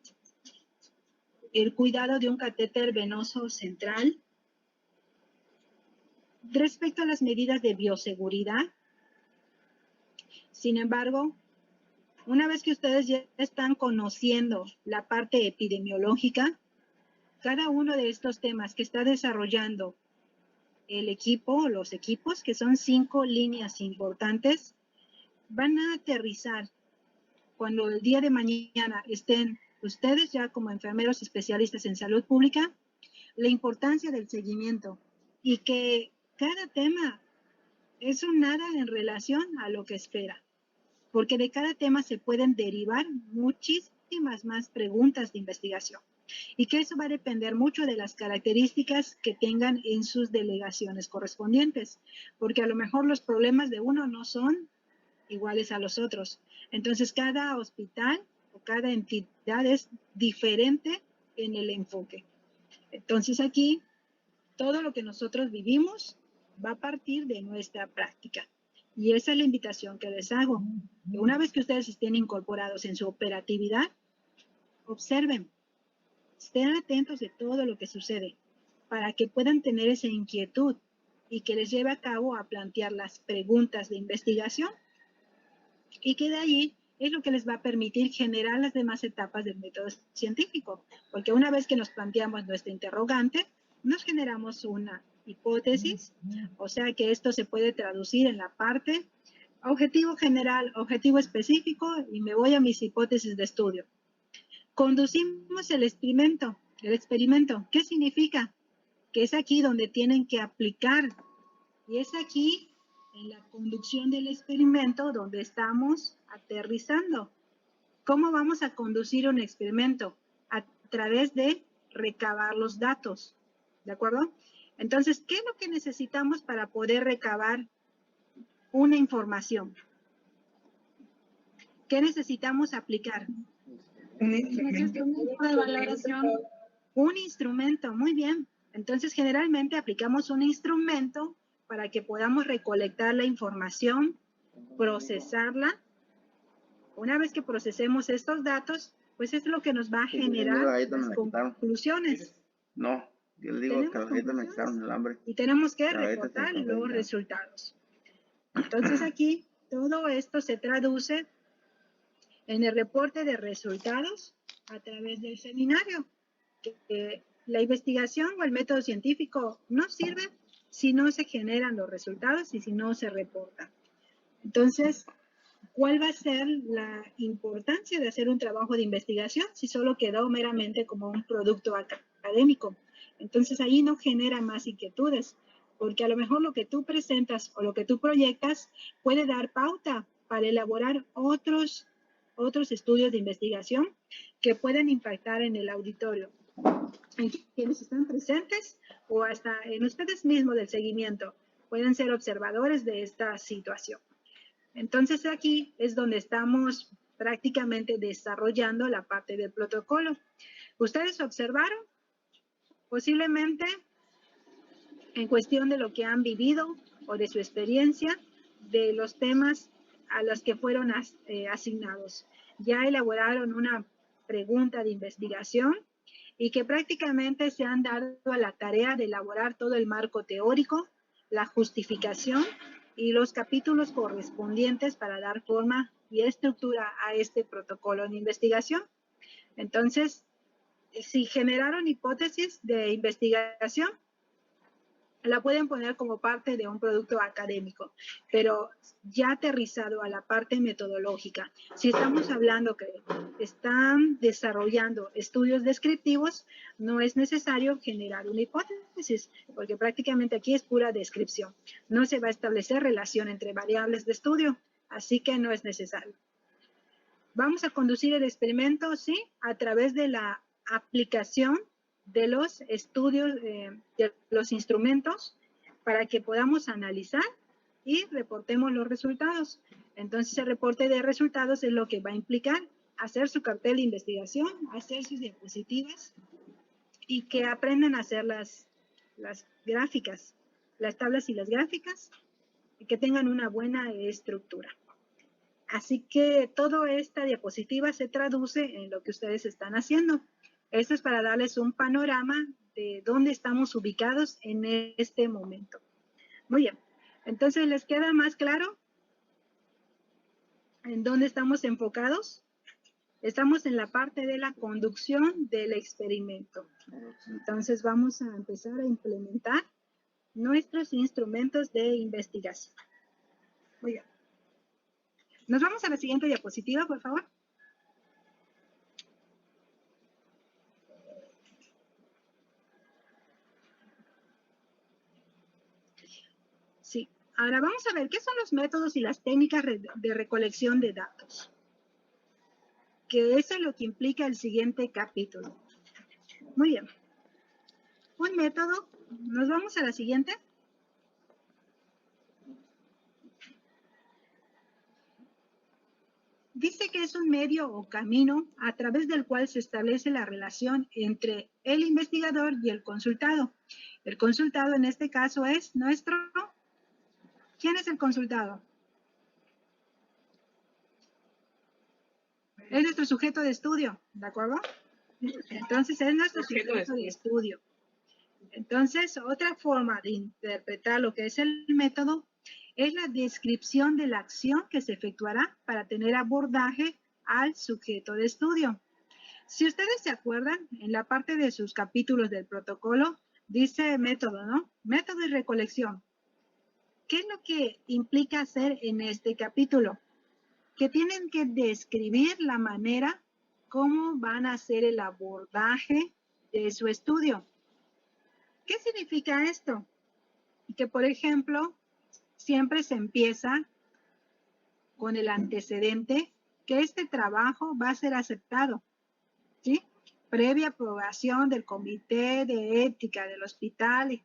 el cuidado de un catéter venoso central respecto a las medidas de bioseguridad. Sin embargo, una vez que ustedes ya están conociendo la parte epidemiológica, cada uno de estos temas que está desarrollando el equipo o los equipos, que son 5 líneas importantes, van a aterrizar cuando el día de mañana estén ustedes ya como enfermeros especialistas en salud pública, la importancia del seguimiento y que cada tema es un nada en relación a lo que espera, porque de cada tema se pueden derivar muchísimas más preguntas de investigación y que eso va a depender mucho de las características que tengan en sus delegaciones correspondientes, porque a lo mejor los problemas de uno no son iguales a los otros. Entonces, cada hospital o cada entidad es diferente en el enfoque. Entonces, aquí, todo lo que nosotros vivimos va a partir de nuestra práctica. Y esa es la invitación que les hago. Que una vez que ustedes estén incorporados en su operatividad, observen, estén atentos de todo lo que sucede para que puedan tener esa inquietud y que les lleve a cabo a plantear las preguntas de investigación y que de allí es lo que les va a permitir generar las demás etapas del método científico, porque una vez que nos planteamos nuestra interrogante, nos generamos una hipótesis, o sea que esto se puede traducir en la parte objetivo general, objetivo específico, y me voy a mis hipótesis de estudio. Conducimos el experimento. ¿Qué significa? Que es aquí donde tienen que aplicar, y es aquí en la conducción del experimento donde estamos aterrizando. ¿Cómo vamos a conducir un experimento? A través de recabar los datos, ¿de acuerdo? Entonces, ¿qué es lo que necesitamos para poder recabar una información? ¿Qué necesitamos aplicar? Un instrumento de valoración. Un instrumento, muy bien. Entonces, generalmente aplicamos un instrumento para que podamos recolectar la información, procesarla. Una vez que procesemos estos datos, pues es lo que nos va a generar las conclusiones. No, yo le digo que a la galleta me quitaron el hambre. Y tenemos que La galleta reportar sin los café, ya. resultados. Entonces aquí todo esto se traduce en el reporte de resultados a través del seminario. Que la investigación o el método científico no sirve si no se generan los resultados y si no se reportan. Entonces, ¿cuál va a ser la importancia de hacer un trabajo de investigación si solo quedó meramente como un producto académico? Entonces ahí no genera más inquietudes, porque a lo mejor lo que tú presentas o lo que tú proyectas puede dar pauta para elaborar otros estudios de investigación que pueden impactar en el auditorio, en quienes están presentes o hasta en ustedes mismos del seguimiento. Pueden ser observadores de esta situación. Entonces aquí es donde estamos prácticamente desarrollando la parte del protocolo. ¿Ustedes observaron? Posiblemente en cuestión de lo que han vivido o de su experiencia, de los temas a los que fueron asignados. Ya elaboraron una pregunta de investigación y que prácticamente se han dado a la tarea de elaborar todo el marco teórico, la justificación y los capítulos correspondientes para dar forma y estructura a este protocolo de investigación. Entonces, si generaron hipótesis de investigación, la pueden poner como parte de un producto académico, pero ya aterrizado a la parte metodológica. Si estamos hablando que están desarrollando estudios descriptivos, no es necesario generar una hipótesis, porque prácticamente aquí es pura descripción. No se va a establecer relación entre variables de estudio, así que no es necesario. Vamos a conducir el experimento, sí, a través de la aplicación de los estudios, de los instrumentos, para que podamos analizar y reportemos los resultados. Entonces, el reporte de resultados es lo que va a implicar hacer su cartel de investigación, hacer sus diapositivas y que aprendan a hacer las gráficas, las tablas y las gráficas, y que tengan una buena estructura. Así que toda esta diapositiva se traduce en lo que ustedes están haciendo. Esto es para darles un panorama de dónde estamos ubicados en este momento. Muy bien. Entonces, ¿les queda más claro en dónde estamos enfocados? Estamos en la parte de la conducción del experimento. Entonces, vamos a empezar a implementar nuestros instrumentos de investigación. Muy bien. Nos vamos a la siguiente diapositiva, por favor. Sí, ahora vamos a ver qué son los métodos y las técnicas de recolección de datos. Que eso es lo que implica el siguiente capítulo. Muy bien. Un método, nos vamos a la siguiente. Dice que es un medio o camino a través del cual se establece la relación entre el investigador y el consultado. El consultado en este caso es nuestro... ¿Quién es el consultado? Es nuestro sujeto de estudio, ¿de acuerdo? Entonces es nuestro sujeto de estudio. Entonces, otra forma de interpretar lo que es el método es la descripción de la acción que se efectuará para tener abordaje al sujeto de estudio. Si ustedes se acuerdan, en la parte de sus capítulos del protocolo, dice método, ¿no? Método y recolección. ¿Qué es lo que implica hacer en este capítulo? Que tienen que describir la manera cómo van a hacer el abordaje de su estudio. ¿Qué significa esto? Que, por ejemplo, siempre se empieza con el antecedente que este trabajo va a ser aceptado, ¿sí? Previa aprobación del comité de ética del hospital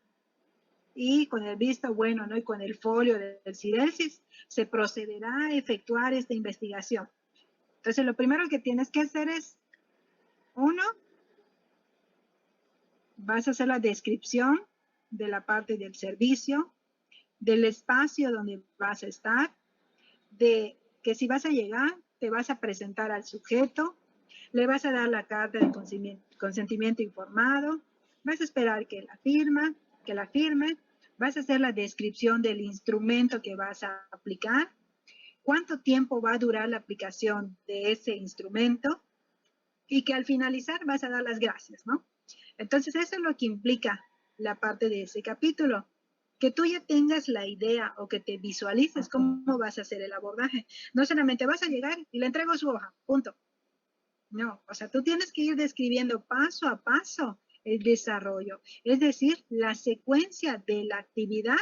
y con el visto bueno, ¿no? Y con el folio del CIRELSIS, se procederá a efectuar esta investigación. Entonces, lo primero que tienes que hacer es, uno, vas a hacer la descripción de la parte del servicio, del espacio donde vas a estar, de que si vas a llegar, te vas a presentar al sujeto, le vas a dar la carta de consentimiento informado, vas a esperar que la firme, vas a hacer la descripción del instrumento que vas a aplicar, cuánto tiempo va a durar la aplicación de ese instrumento y que al finalizar vas a dar las gracias, ¿no? Entonces, eso es lo que implica la parte de ese capítulo. Que tú ya tengas la idea o que te visualices cómo vas a hacer el abordaje. No solamente vas a llegar y le entrego su hoja, punto. No, o sea, tú tienes que ir describiendo paso a paso el desarrollo, es decir, la secuencia de la actividad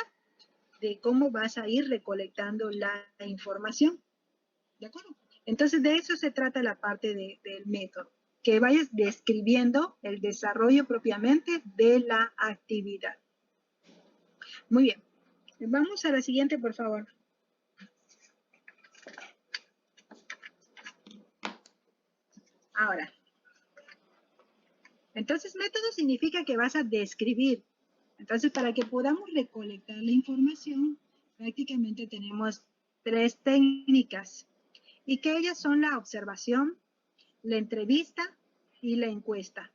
de cómo vas a ir recolectando la información. ¿De acuerdo? Entonces, de eso se trata la parte del método, que vayas describiendo el desarrollo propiamente de la actividad. Muy bien. Vamos a la siguiente, por favor. Ahora. Entonces, método significa que vas a describir. Entonces, para que podamos recolectar la información, prácticamente tenemos 3 técnicas, y que ellas son la observación, la entrevista y la encuesta.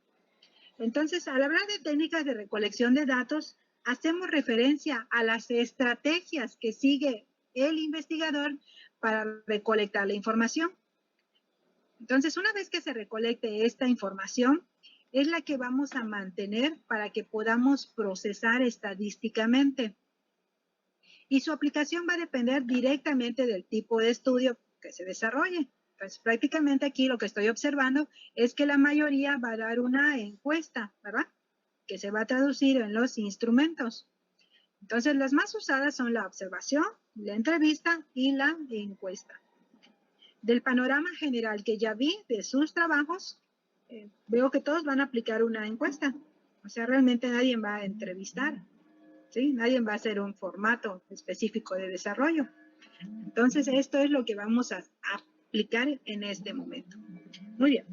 Entonces, al hablar de técnicas de recolección de datos, hacemos referencia a las estrategias que sigue el investigador para recolectar la información. Entonces, una vez que se recolecte esta información, es la que vamos a mantener para que podamos procesar estadísticamente. Y su aplicación va a depender directamente del tipo de estudio que se desarrolle. Pues prácticamente aquí lo que estoy observando es que la mayoría va a dar una encuesta, ¿verdad? Que se va a traducir en los instrumentos. Entonces, las más usadas son la observación, la entrevista y la encuesta. Del panorama general que ya vi de sus trabajos, veo que todos van a aplicar una encuesta. O sea, realmente nadie va a entrevistar, ¿sí? Nadie va a hacer un formato específico de desarrollo. Entonces, esto es lo que vamos a aplicar en este momento. Muy bien.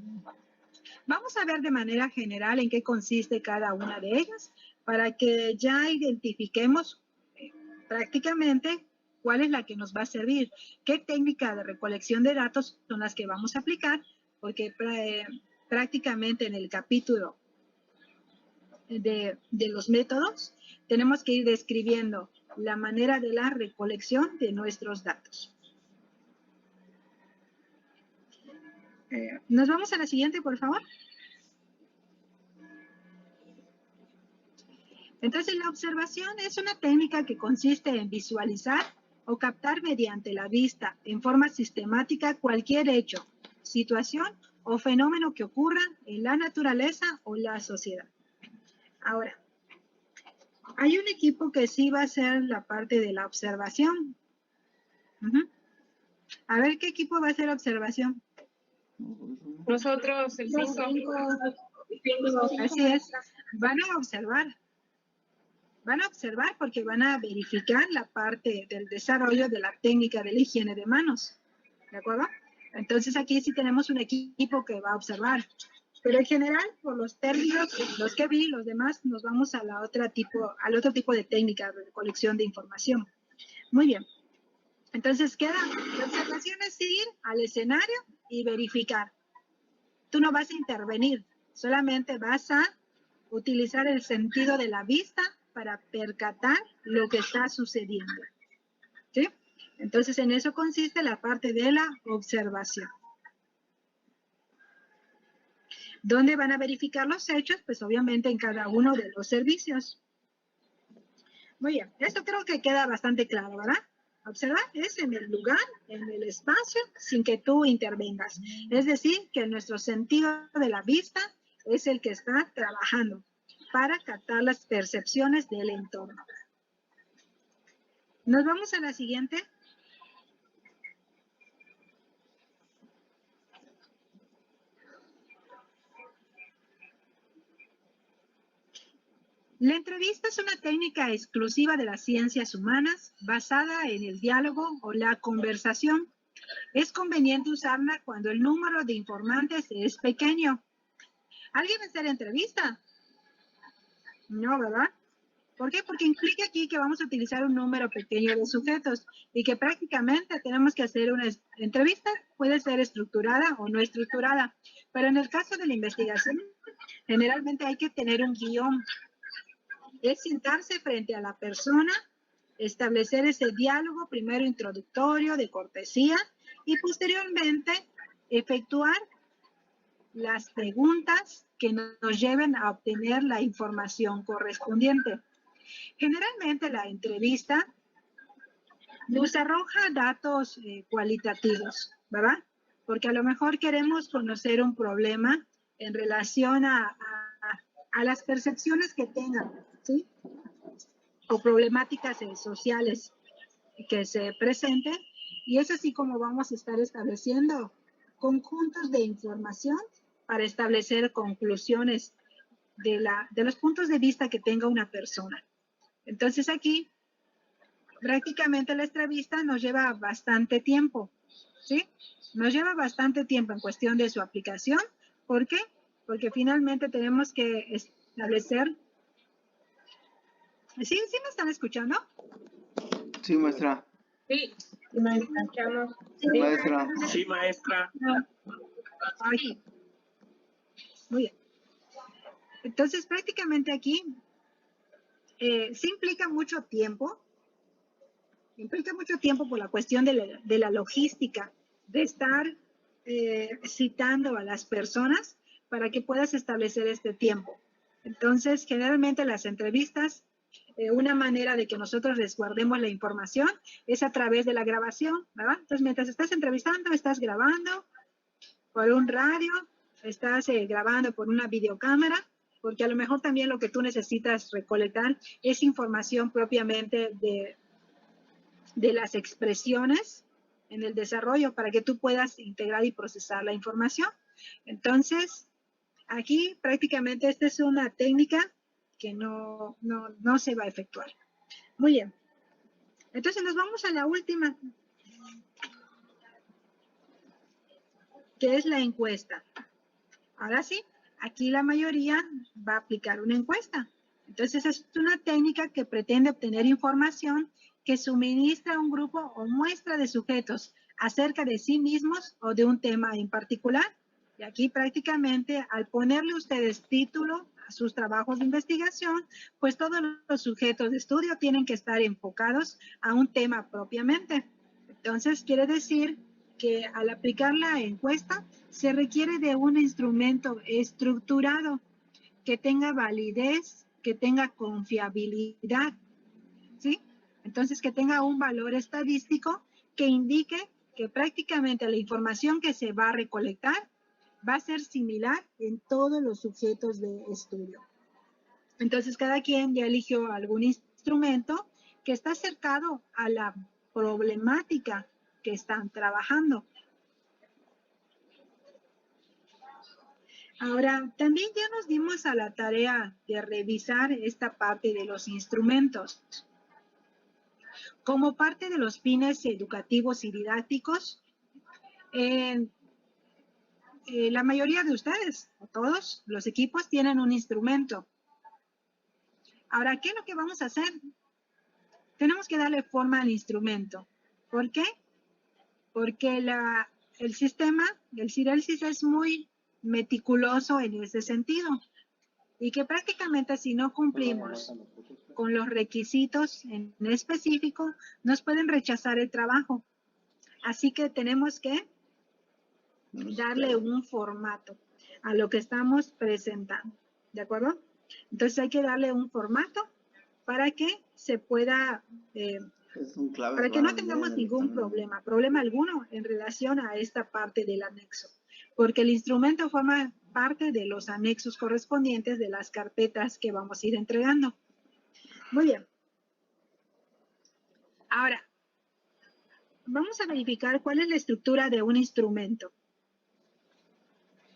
Vamos a ver de manera general en qué consiste cada una de ellas para que ya identifiquemos prácticamente cuál es la que nos va a servir, qué técnica de recolección de datos son las que vamos a aplicar, porque prácticamente en el capítulo de los métodos tenemos que ir describiendo la manera de la recolección de nuestros datos. Nos vamos a la siguiente, por favor. Entonces, la observación es una técnica que consiste en visualizar o captar mediante la vista en forma sistemática cualquier hecho, situación o fenómeno que ocurra en la naturaleza o la sociedad. Ahora, hay un equipo que sí va a hacer la parte de la observación. A ver, ¿qué equipo va a hacer observación? Nosotros, el 5. Así es. Van a observar. Van a observar porque van a verificar la parte del desarrollo de la técnica de la higiene de manos. ¿De acuerdo? Entonces aquí sí tenemos un equipo que va a observar. Pero en general, por los términos, los que vi, los demás, nos vamos a al otro tipo de técnica de colección de información. Muy bien. Entonces queda, la observación es ir al escenario y verificar. Tú no vas a intervenir, solamente vas a utilizar el sentido de la vista para percatar lo que está sucediendo. ¿Sí? Entonces, en eso consiste la parte de la observación. ¿Dónde van a verificar los hechos? Pues obviamente en cada uno de los servicios. Muy bien, esto creo que queda bastante claro, ¿verdad? Observar es en el lugar, en el espacio, sin que tú intervengas. Es decir, que nuestro sentido de la vista es el que está trabajando para captar las percepciones del entorno. Nos vamos a la siguiente. La entrevista es una técnica exclusiva de las ciencias humanas basada en el diálogo o la conversación. Es conveniente usarla cuando el número de informantes es pequeño. ¿Alguien va a hacer entrevista? No, ¿verdad? ¿Por qué? Porque implica aquí que vamos a utilizar un número pequeño de sujetos y que prácticamente tenemos que hacer una entrevista, puede ser estructurada o no estructurada, pero en el caso de la investigación, generalmente hay que tener un guión. Es sentarse frente a la persona, establecer ese diálogo, primero introductorio, de cortesía, y posteriormente efectuar las preguntas que nos lleven a obtener la información correspondiente. Generalmente la entrevista nos arroja datos cualitativos, ¿verdad? Porque a lo mejor queremos conocer un problema en relación a las percepciones que tengan, ¿sí? O problemáticas sociales que se presenten, y es así como vamos a estar estableciendo conjuntos de información para establecer conclusiones de los puntos de vista que tenga una persona. Entonces aquí, prácticamente la entrevista nos lleva bastante tiempo, ¿sí? Nos lleva bastante tiempo en cuestión de su aplicación. ¿Por qué? Porque finalmente tenemos que establecer ¿Sí me están escuchando? Sí, maestra. Sí, nos escuchamos. Maestra. Sí, maestra. Ay. Muy bien. Entonces, prácticamente aquí sí implica mucho tiempo. Implica mucho tiempo por la cuestión de la logística, de estar citando a las personas para que puedas establecer este tiempo. Entonces, generalmente las entrevistas, una manera de que nosotros resguardemos la información es a través de la grabación, ¿verdad? Entonces, mientras estás entrevistando, estás grabando por un radio, estás grabando por una videocámara, porque a lo mejor también lo que tú necesitas recolectar es información propiamente de las expresiones en el desarrollo para que tú puedas integrar y procesar la información. Entonces, aquí prácticamente esta es una técnica que no se va a efectuar. Muy bien. Entonces nos vamos a la última, que es la encuesta. Ahora sí, aquí la mayoría va a aplicar una encuesta. Entonces es una técnica que pretende obtener información que suministra a un grupo o muestra de sujetos acerca de sí mismos o de un tema en particular. Y aquí prácticamente al ponerle ustedes título a sus trabajos de investigación, pues todos los sujetos de estudio tienen que estar enfocados a un tema propiamente. Entonces quiere decir que al aplicar la encuesta se requiere de un instrumento estructurado que tenga validez, que tenga confiabilidad, ¿sí? Entonces, que tenga un valor estadístico que indique que prácticamente la información que se va a recolectar va a ser similar en todos los sujetos de estudio. Entonces, cada quien ya eligió algún instrumento que está acercado a la problemática que están trabajando. Ahora, también ya nos dimos a la tarea de revisar esta parte de los instrumentos. Como parte de los fines educativos y didácticos, la mayoría de ustedes, o todos los equipos, tienen un instrumento. Ahora, ¿qué es lo que vamos a hacer? Tenemos que darle forma al instrumento. ¿Por qué? Porque el sistema, el Sirelsis, es muy meticuloso en ese sentido y que prácticamente si no cumplimos con los requisitos en específico, nos pueden rechazar el trabajo. Así que tenemos que darle un formato a lo que estamos presentando, ¿de acuerdo? Entonces hay que darle un formato para que se pueda, para que no tengamos ningún problema alguno en relación a esta parte del anexo, porque el instrumento forma parte de los anexos correspondientes de las carpetas que vamos a ir entregando. Muy bien. Ahora, vamos a verificar cuál es la estructura de un instrumento,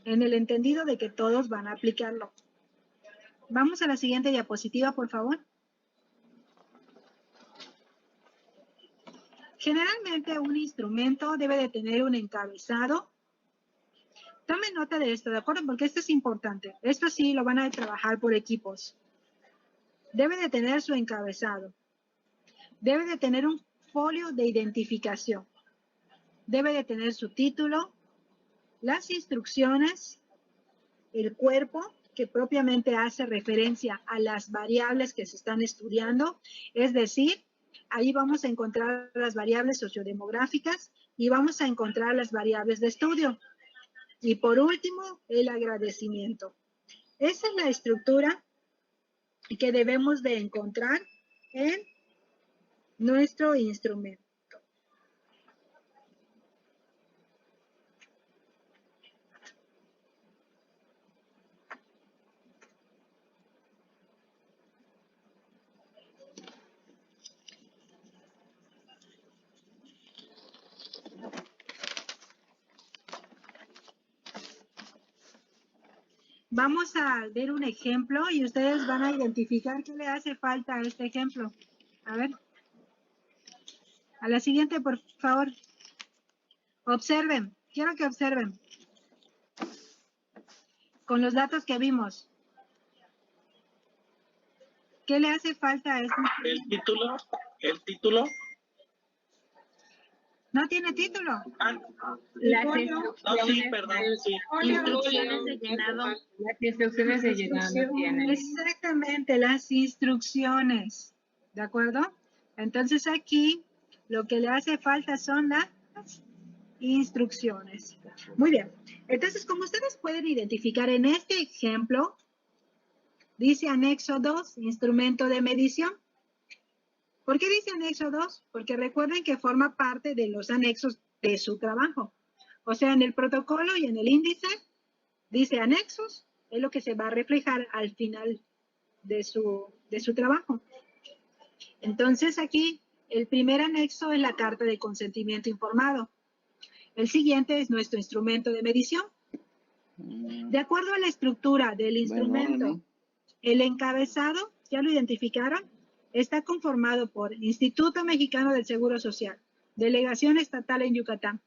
en el entendido de que todos van a aplicarlo. Vamos a la siguiente diapositiva, por favor. Generalmente un instrumento debe de tener un encabezado. Tomen nota de esto, ¿de acuerdo? Porque esto es importante. Esto sí lo van a trabajar por equipos. Debe de tener su encabezado. Debe de tener un folio de identificación. Debe de tener su título, las instrucciones, el cuerpo, que propiamente hace referencia a las variables que se están estudiando, es decir, ahí vamos a encontrar las variables sociodemográficas y vamos a encontrar las variables de estudio. Y por último, el agradecimiento. Esa es la estructura que debemos de encontrar en nuestro instrumento. Vamos a ver un ejemplo y ustedes van a identificar qué le hace falta a este ejemplo. A ver. A la siguiente, por favor. Observen. Quiero que observen. Con los datos que vimos. ¿Qué le hace falta a este? El título. No tiene título. Las No, sí, instrucciones, perdón, sí. instrucciones de llenado. Las instrucciones de llenado tienen. Exactamente, las instrucciones. ¿De acuerdo? Entonces aquí lo que le hace falta son las instrucciones. Muy bien. Entonces, como ustedes pueden identificar en este ejemplo, dice anexo 2, instrumento de medición. ¿Por qué dice anexo 2? Porque recuerden que forma parte de los anexos de su trabajo. O sea, en el protocolo y en el índice dice anexos, es lo que se va a reflejar al final de su trabajo. Entonces aquí el primer anexo es la carta de consentimiento informado. El siguiente es nuestro instrumento de medición. De acuerdo a la estructura del instrumento, el encabezado, ¿ya lo identificaron? Está conformado por Instituto Mexicano del Seguro Social, Delegación Estatal en Yucatán,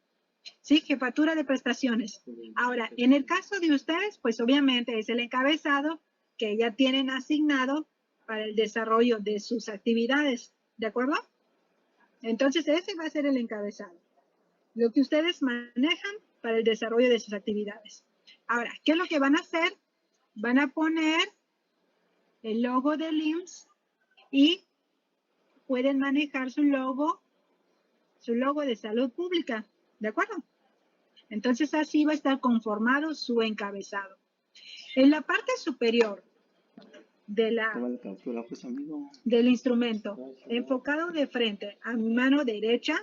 ¿sí? Jefatura de prestaciones. Ahora, en el caso de ustedes, pues obviamente es el encabezado que ya tienen asignado para el desarrollo de sus actividades, ¿de acuerdo? Entonces, ese va a ser el encabezado. Lo que ustedes manejan para el desarrollo de sus actividades. Ahora, ¿qué es lo que van a hacer? Van a poner el logo del IMSS y pueden manejar su logo de salud pública, ¿de acuerdo? Entonces así va a estar conformado su encabezado. En la parte superior del instrumento, enfocado de frente a mi mano derecha,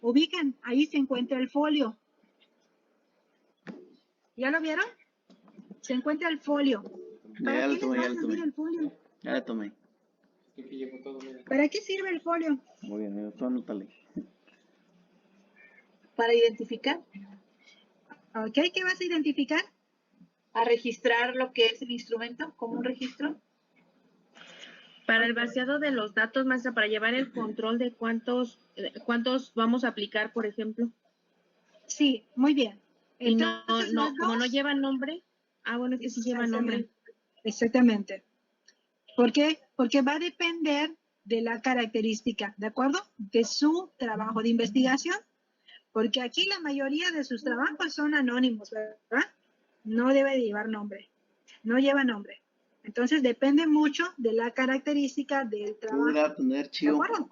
ubiquen, ahí se encuentra el folio. ¿Ya lo vieron? Se encuentra el folio. ¿Para qué les va a servir el folio? Ya la tomé. ¿Para qué sirve el folio? Muy bien, tú anótale. Para identificar, Ok, ¿qué vas a identificar? a registrar lo que es el instrumento como un registro. Para el vaciado de los datos, maestra, para llevar el control de cuántos vamos a aplicar, por ejemplo. Sí, muy bien. Y Entonces, los como no dos- lleva nombre, bueno, es que sí lleva nombre. Exactamente. ¿Por qué? Porque va a depender de la característica, ¿de acuerdo? De su trabajo de investigación. Porque aquí la mayoría de sus trabajos son anónimos, ¿verdad? No debe de llevar nombre. No lleva nombre. Entonces depende mucho de la característica del trabajo. Tú tener ¿De chivo. acuerdo?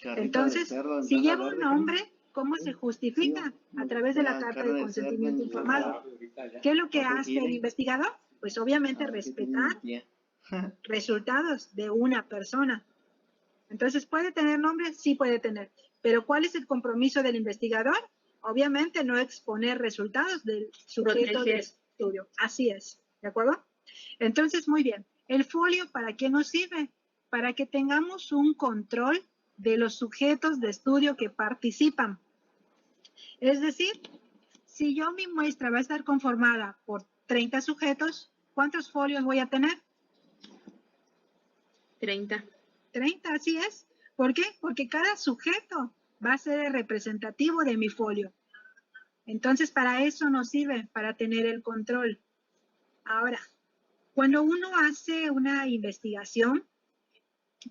Carrito Entonces, de cerdo, si ensalada lleva un verde, nombre, ¿cómo se justifica? A través de la carta de consentimiento informado. ¿Qué es lo que hace el investigador? Pues obviamente respetar resultados de una persona. Entonces, ¿puede tener nombre? Sí puede tener. Pero ¿cuál es el compromiso del investigador? Obviamente no exponer resultados del sujeto de estudio. Así es. ¿De acuerdo? Entonces, muy bien. ¿El folio para qué nos sirve? Para que tengamos un control de los sujetos de estudio que participan. Es decir, si mi muestra va a estar conformada por 30 sujetos, ¿cuántos folios voy a tener? 30. 30, así es. ¿Por qué? Porque cada sujeto va a ser el representativo de mi folio. Entonces, para eso nos sirve, para tener el control. Ahora, cuando uno hace una investigación,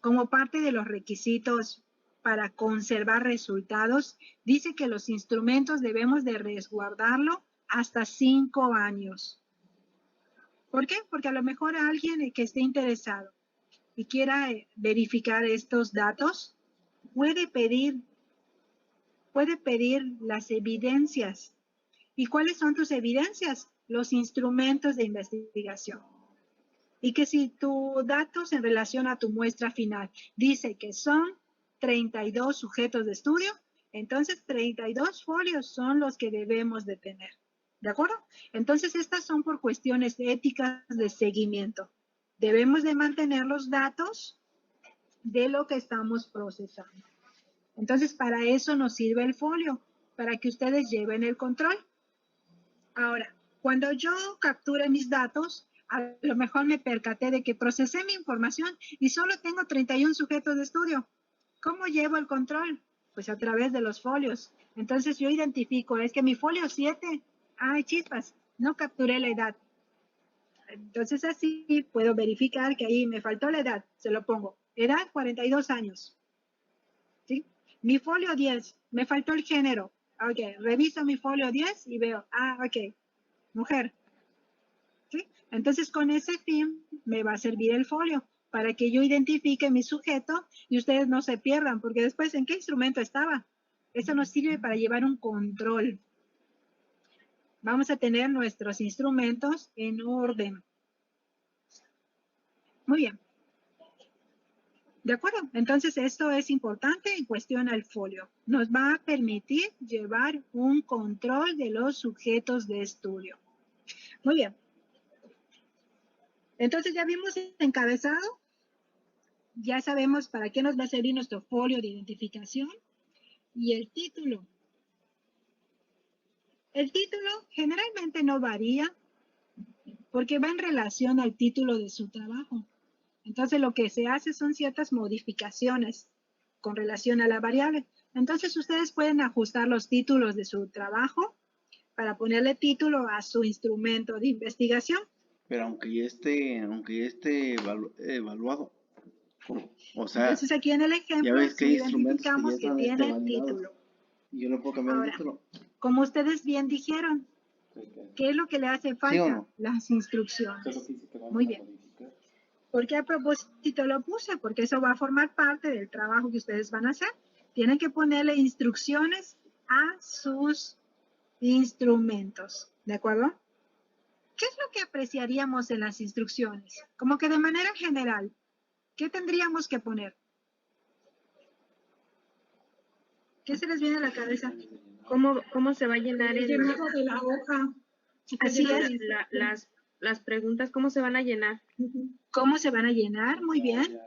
como parte de los requisitos para conservar resultados, dice que los instrumentos debemos de resguardarlo hasta 5 años. ¿Por qué? Porque a lo mejor alguien que esté interesado y quiera verificar estos datos, puede pedir las evidencias. ¿Y cuáles son tus evidencias? Los instrumentos de investigación. Y que si tus datos en relación a tu muestra final dice que son 32 sujetos de estudio, entonces 32 folios son los que debemos de tener. ¿De acuerdo? Entonces estas son por cuestiones éticas de seguimiento. Debemos de mantener los datos de lo que estamos procesando. Entonces, para eso nos sirve el folio, para que ustedes lleven el control. Ahora, cuando yo capture mis datos, a lo mejor me percaté de que procesé mi información y solo tengo 31 sujetos de estudio. ¿Cómo llevo el control? Pues a través de los folios. Entonces yo identifico, es que mi folio 7, ay chispas, no capturé la edad. Entonces así puedo verificar que ahí me faltó la edad, se lo pongo. Edad 42 años. ¿Sí? Mi folio 10, me faltó el género. Ok, reviso mi folio 10 y veo, ok, mujer. ¿Sí? Entonces con ese fin me va a servir el folio para que yo identifique mi sujeto y ustedes no se pierdan, porque después, ¿en qué instrumento estaba? Eso nos sirve para llevar un control. Vamos a tener nuestros instrumentos en orden. Muy bien. ¿De acuerdo? Entonces, esto es importante en cuestión al folio. Nos va a permitir llevar un control de los sujetos de estudio. Muy bien. Entonces, ya vimos el encabezado. Ya sabemos para qué nos va a servir nuestro folio de identificación. Y el título. El título generalmente no varía porque va en relación al título de su trabajo. Entonces, lo que se hace son ciertas modificaciones con relación a la variable. Entonces, ustedes pueden ajustar los títulos de su trabajo para ponerle título a su instrumento de investigación. Pero aunque ya esté evaluado, o sea, entonces, aquí en el ya ejemplo, ves que hay sí instrumentos que ya identificamos que están tiene validados título. y yo no puedo cambiar el Ahora, título. como ustedes bien dijeron, ¿qué es lo que le hace falta? ¿Sí o no? Las instrucciones. Muy bien. ¿Por qué a propósito lo puse? Porque eso va a formar parte del trabajo que ustedes van a hacer. Tienen que ponerle instrucciones a sus instrumentos. ¿De acuerdo? ¿Qué es lo que apreciaríamos en las instrucciones? Como que de manera general, ¿qué tendríamos que poner? ¿Qué se les viene a la cabeza? ¿Cómo se va a llenar El el, llenado de la hoja. Así es. las preguntas? ¿Cómo se van a llenar? ¿Cómo se van a llenar? Muy bien.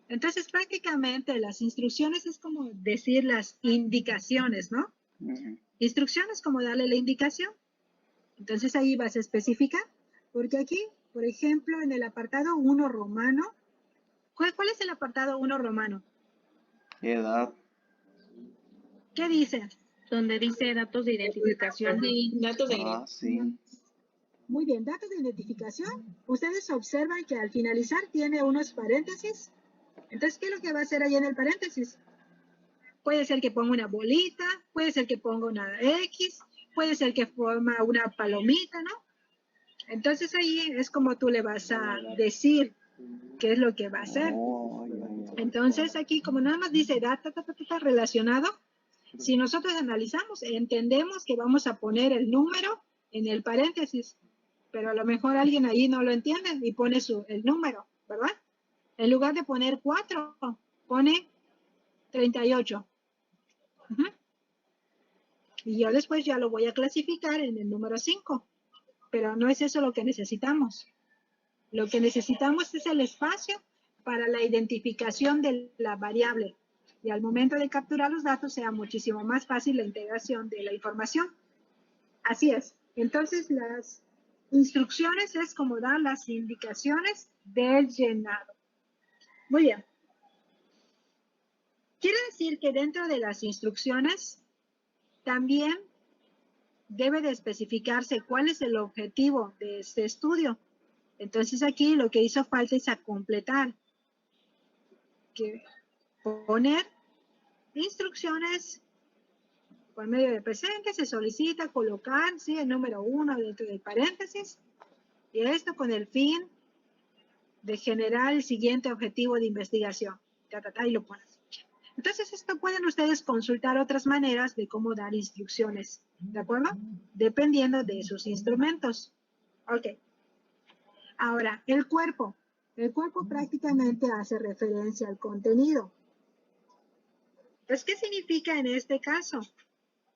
Entonces, prácticamente las instrucciones es como decir las indicaciones, ¿no? Instrucciones como darle la indicación. Entonces ahí vas a especificar, porque aquí, por ejemplo, en el apartado 1 romano, ¿cuál es el apartado 1 romano? Edad. ¿Qué dice? Donde dice datos de identificación. Sí. Muy bien, datos de identificación. Ustedes observan que al finalizar tiene unos paréntesis. Entonces, ¿qué es lo que va a hacer ahí en el paréntesis? Puede ser que ponga una bolita, puede ser que ponga una X, puede ser que forma una palomita, ¿no? Entonces ahí es como tú le vas a decir qué es lo que va a hacer. Entonces aquí como nada más dice data relacionado, si nosotros analizamos, entendemos que vamos a poner el número en el paréntesis, pero a lo mejor alguien ahí no lo entiende y pone el número, ¿verdad? En lugar de poner 4, pone 38. Y yo después ya lo voy a clasificar en el número 5. Pero no es eso lo que necesitamos. Lo que necesitamos es el espacio para la identificación de la variable. Y al momento de capturar los datos sea muchísimo más fácil la integración de la información. Así es. Entonces las instrucciones es como dar las indicaciones del llenado. Muy bien. Quiere decir que dentro de las instrucciones también debe de especificarse cuál es el objetivo de este estudio. Entonces aquí lo que hizo falta es a completar, que poner instrucciones por medio de presente, se solicita colocar, ¿sí?, el número 1 dentro del paréntesis, y esto con el fin de generar el siguiente objetivo de investigación. Y lo pones. Entonces, esto pueden ustedes consultar otras maneras de cómo dar instrucciones, ¿de acuerdo? Dependiendo de sus instrumentos. Ok. Ahora, el cuerpo. El cuerpo prácticamente hace referencia al contenido. Pues, ¿qué significa en este caso?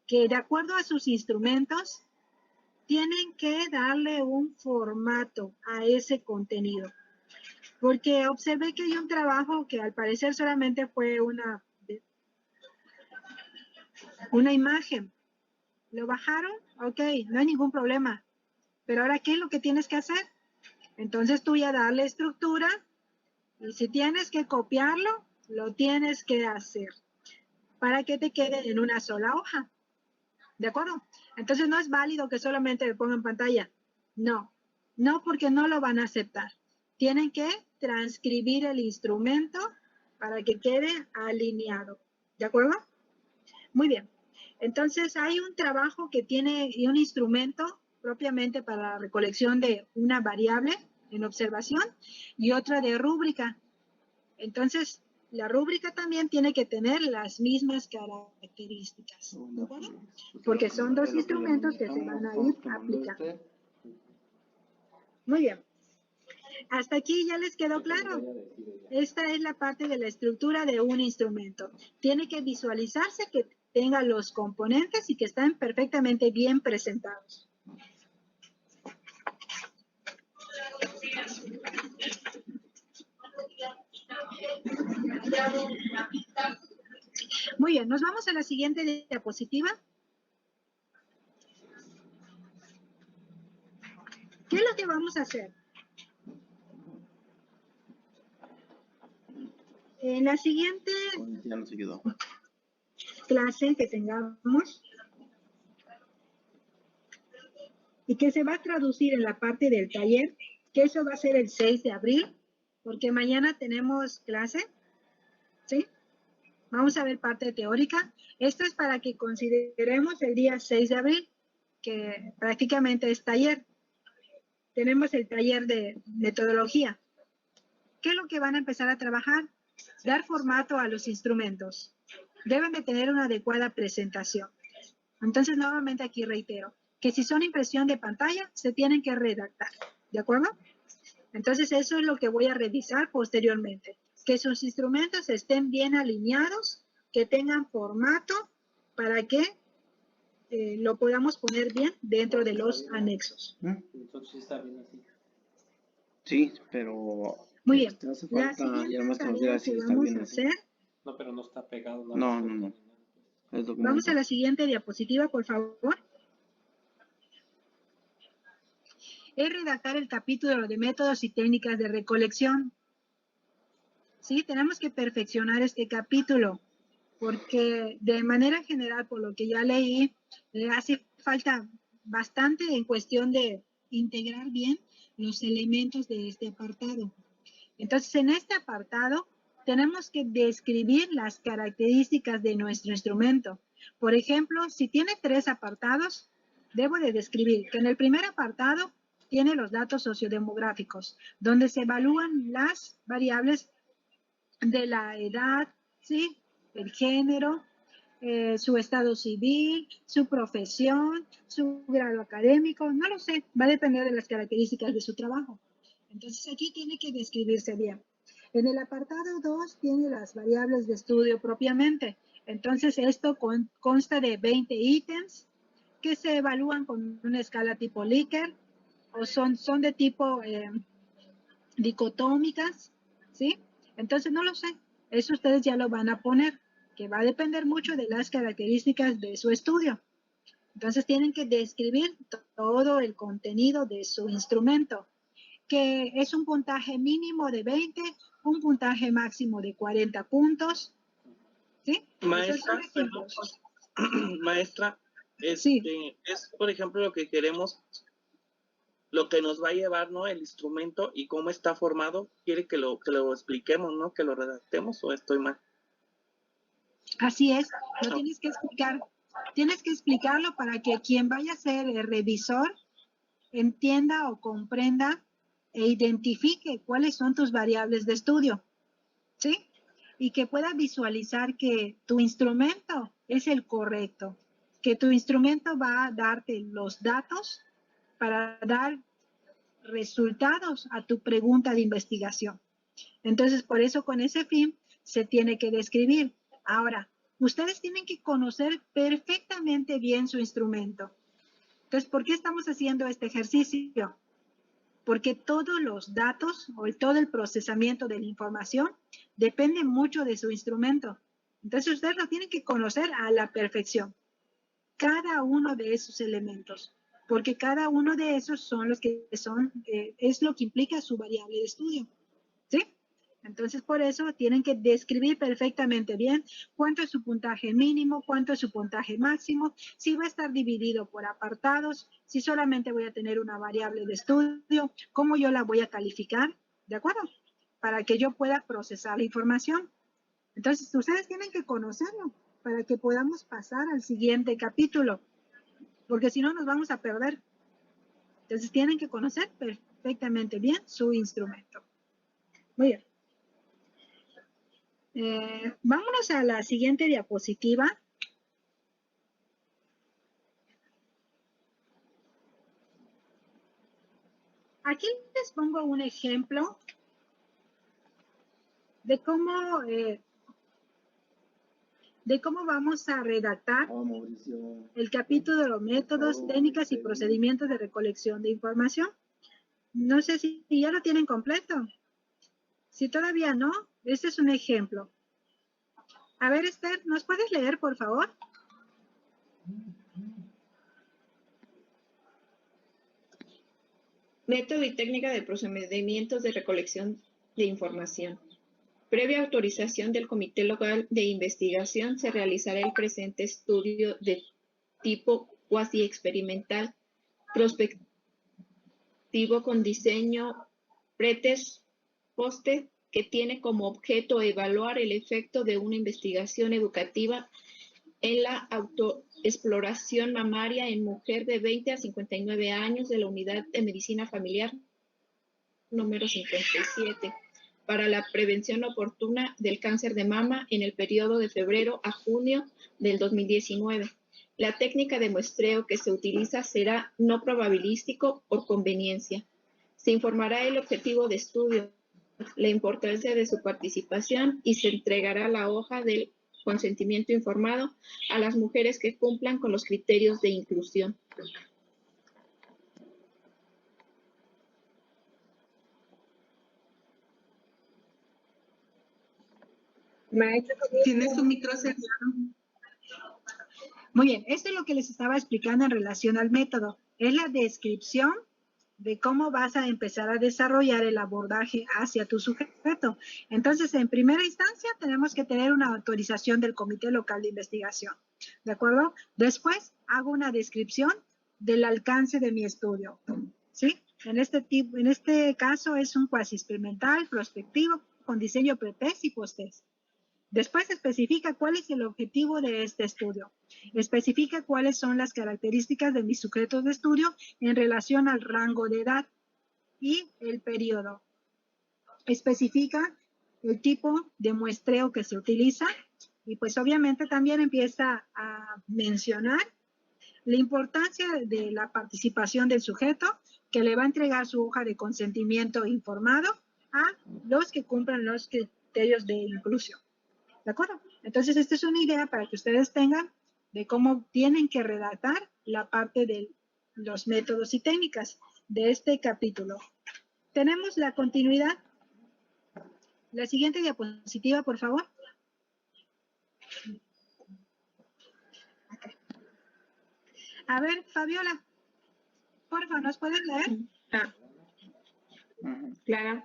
Que de acuerdo a sus instrumentos, tienen que darle un formato a ese contenido. Porque observé que hay un trabajo que al parecer solamente fue una imagen. ¿Lo bajaron? Ok, no hay ningún problema. Pero ahora, ¿qué es lo que tienes que hacer? Entonces tú ya darle estructura y si tienes que copiarlo, lo tienes que hacer para que te quede en una sola hoja. ¿De acuerdo? Entonces no es válido que solamente me ponga en pantalla. No No, porque no lo van a aceptar. Tienen que transcribir el instrumento para que quede alineado. ¿De acuerdo? Muy bien. Entonces, hay un trabajo que tiene y un instrumento propiamente para la recolección de una variable en observación y otra de rúbrica. Entonces, la rúbrica también tiene que tener las mismas características. ¿De acuerdo? Porque son dos instrumentos que se van a ir aplicando. Muy bien. Hasta aquí ya les quedó claro. Esta es la parte de la estructura de un instrumento. Tiene que visualizarse que tenga los componentes y que están perfectamente bien presentados. Muy bien, nos vamos a la siguiente diapositiva. ¿Qué es lo que vamos a hacer? En la siguiente Ya nos ayudó. clase que tengamos y que se va a traducir en la parte del taller, que eso va a ser el 6 de abril, porque mañana tenemos clase, ¿sí? Vamos a ver parte teórica. Esto es para que consideremos el día 6 de abril, que prácticamente es taller. Tenemos el taller de metodología. ¿Qué es lo que van a empezar a trabajar? Dar formato a los instrumentos. Deben de tener una adecuada presentación. Entonces, nuevamente aquí reitero, que si son impresión de pantalla, se tienen que redactar. ¿De acuerdo? Entonces, eso es lo que voy a revisar posteriormente. Que sus instrumentos estén bien alineados, que tengan formato para que lo podamos poner bien dentro de los anexos. Entonces está bien así. Sí, pero Muy bien. hace La falta ya más siguiente conocer tarea así que está vamos bien a así. hacer, No, pero no está pegado. No, no, no. Es documento. vamos a la siguiente diapositiva, por favor. Es redactar el capítulo de métodos y técnicas de recolección. Sí, tenemos que perfeccionar este capítulo, porque de manera general, por lo que ya leí, le hace falta bastante en cuestión de integrar bien los elementos de este apartado. Entonces, en este apartado tenemos que describir las características de nuestro instrumento. Por ejemplo, si tiene 3 apartados, debo de describir que en el primer apartado tiene los datos sociodemográficos, donde se evalúan las variables de la edad, ¿sí? El género, su estado civil, su profesión, su grado académico, no lo sé, va a depender de las características de su trabajo. Entonces aquí tiene que describirse bien. En el apartado 2 tiene las variables de estudio propiamente. Entonces esto consta de 20 ítems que se evalúan con una escala tipo Likert o son de tipo dicotómicas, ¿sí? Entonces no lo sé, eso ustedes ya lo van a poner, que va a depender mucho de las características de su estudio. Entonces tienen que describir todo el contenido de su instrumento, que es un puntaje mínimo de 20, un puntaje máximo de 40 puntos, ¿sí? Maestra, perdón, maestra, Sí. es por ejemplo lo que queremos, lo que nos va a llevar, ¿no? El instrumento y cómo está formado. ¿Quiere que lo expliquemos, ¿no? Que lo redactemos, o estoy mal? Así es, lo tienes que explicar. Tienes que explicarlo para que quien vaya a ser el revisor entienda o comprenda e identifique cuáles son tus variables de estudio, ¿sí? Y que pueda visualizar que tu instrumento es el correcto, que tu instrumento va a darte los datos para dar resultados a tu pregunta de investigación. Entonces, por eso con ese fin se tiene que describir. Ahora, ustedes tienen que conocer perfectamente bien su instrumento. Entonces, ¿por qué estamos haciendo este ejercicio? Porque todos los datos o todo el procesamiento de la información depende mucho de su instrumento. Entonces, ustedes lo tienen que conocer a la perfección. Cada uno de esos elementos. Porque cada uno de esos son los que son, es lo que implica su variable de estudio. ¿Sí? Entonces, por eso tienen que describir perfectamente bien cuánto es su puntaje mínimo, cuánto es su puntaje máximo, si va a estar dividido por apartados, si solamente voy a tener una variable de estudio, cómo yo la voy a calificar, ¿de acuerdo? Para que yo pueda procesar la información. Entonces, ustedes tienen que conocerlo para que podamos pasar al siguiente capítulo, porque si no nos vamos a perder. Entonces, tienen que conocer perfectamente bien su instrumento. Muy bien. Vámonos a la siguiente diapositiva. Aquí les pongo un ejemplo de cómo vamos a redactar el capítulo de los métodos, técnicas y procedimientos de recolección de información. No sé si ya lo tienen completo. Si todavía no, este es un ejemplo. A ver, Esther, ¿nos puedes leer, por favor? Método y técnica de procedimientos de recolección de información. Previa autorización del Comité Local de Investigación, se realizará el presente estudio de tipo cuasi experimental, prospectivo con diseño pretest poste, que tiene como objeto evaluar el efecto de una investigación educativa en la autoexploración mamaria en mujer de 20 a 59 años de la Unidad de Medicina Familiar número 57 para la prevención oportuna del cáncer de mama en el periodo de febrero a junio del 2019. La técnica de muestreo que se utiliza será no probabilístico por conveniencia. Se informará el objetivo de estudio, la importancia de su participación y se entregará la hoja del consentimiento informado a las mujeres que cumplan con los criterios de inclusión. Maestra, Tiene su micro cerrado. Muy bien, esto es lo que les estaba explicando en relación al método. Es la descripción de cómo vas a empezar a desarrollar el abordaje hacia tu sujeto. Entonces, en primera instancia, tenemos que tener una autorización del Comité Local de Investigación, ¿de acuerdo? Después, hago una descripción del alcance de mi estudio, ¿sí? En este caso, es un cuasi experimental, prospectivo, con diseño pretest y posttest. Después especifica cuál es el objetivo de este estudio. Especifica cuáles son las características de mis sujetos de estudio en relación al rango de edad y el periodo. Especifica el tipo de muestreo que se utiliza y pues obviamente también empieza a mencionar la importancia de la participación del sujeto, que le va a entregar su hoja de consentimiento informado a los que cumplan los criterios de inclusión. ¿De acuerdo? Entonces, esta es una idea para que ustedes tengan de cómo tienen que redactar la parte de los métodos y técnicas de este capítulo. Tenemos la continuidad. La siguiente diapositiva, por favor. Okay. A ver, Fabiola, por favor, ¿nos puedes leer? Claro.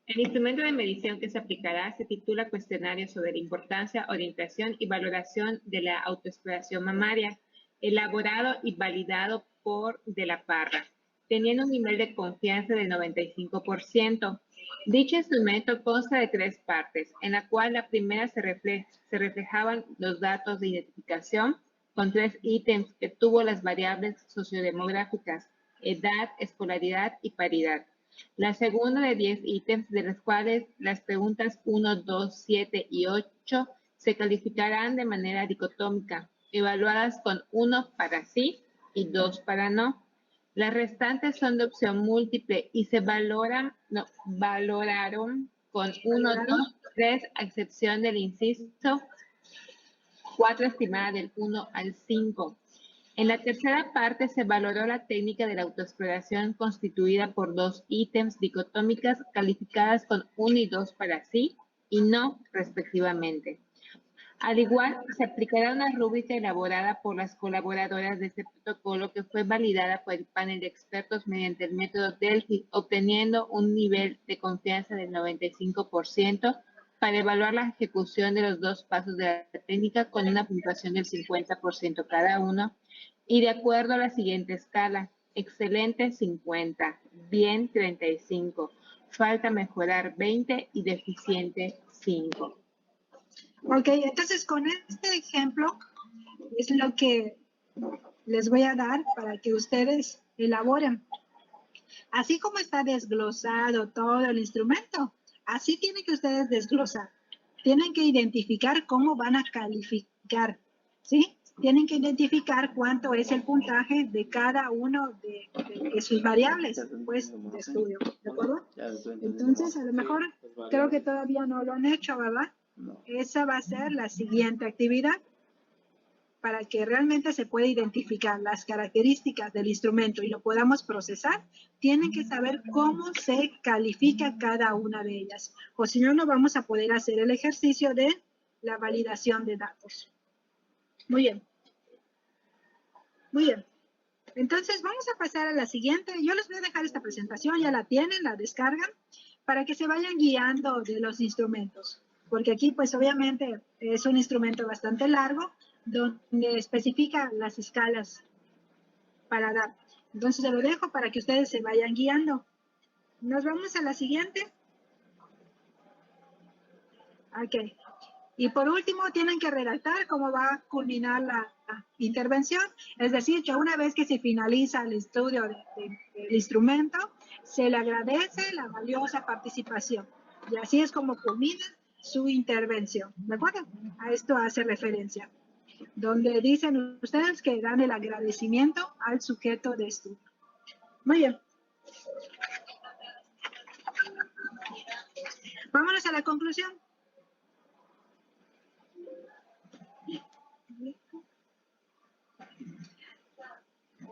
El instrumento de medición que se aplicará se titula Cuestionario sobre la importancia, orientación y valoración de la autoexploración mamaria, elaborado y validado por De la Parra, teniendo un nivel de confianza del 95%. Dicho instrumento consta de 3 partes, en la cual la primera se reflejaban los datos de identificación con 3 ítems que tuvo las variables sociodemográficas, edad, escolaridad y paridad. La segunda de 10 ítems, de los cuales las preguntas 1, 2, 7 y 8 se calificarán de manera dicotómica, evaluadas con 1 para sí y 2 para no. Las restantes son de opción múltiple y se valoraron con 1, 2, 3, a excepción del inciso 4 estimada del 1 al 5. En la tercera parte se valoró la técnica de la autoexploración constituida por 2 ítems dicotómicas calificadas con 1 y 2 para sí y no respectivamente. Al igual, se aplicará una rúbrica elaborada por las colaboradoras de este protocolo que fue validada por el panel de expertos mediante el método Delphi, obteniendo un nivel de confianza del 95% para evaluar la ejecución de los 2 pasos de la técnica con una puntuación del 50% cada uno y de acuerdo a la siguiente escala: excelente 50, bien 35, falta mejorar 20 y deficiente 5. Ok, entonces con este ejemplo es lo que les voy a dar para que ustedes elaboren. Así como está desglosado todo el instrumento, así tienen que ustedes desglosar. Tienen que identificar cómo van a calificar, ¿sí? Tienen que identificar cuánto es el puntaje de cada uno de sus variables, pues, de estudio, ¿de acuerdo? Entonces, a lo mejor creo que todavía no lo han hecho, ¿verdad? Esa va a ser la siguiente actividad para que realmente se pueda identificar las características del instrumento y lo podamos procesar. Tienen que saber cómo se califica cada una de ellas, o si no, no vamos a poder hacer el ejercicio de la validación de datos. Muy bien. Muy bien. Entonces, vamos a pasar a la siguiente. Yo les voy a dejar esta presentación, ya la tienen, la descargan, para que se vayan guiando de los instrumentos. Porque aquí, pues, obviamente, es un instrumento bastante largo, donde especifica las escalas para dar. Entonces, se lo dejo para que ustedes se vayan guiando. Nos vamos a la siguiente. Ok. Y por último, tienen que redactar cómo va a culminar la intervención. Es decir, que una vez que se finaliza el estudio del instrumento, se le agradece la valiosa participación. Y así es como culmina su intervención. ¿De acuerdo? A esto hace referencia. Donde dicen ustedes que dan el agradecimiento al sujeto de estudio. Muy bien. Vámonos a la conclusión.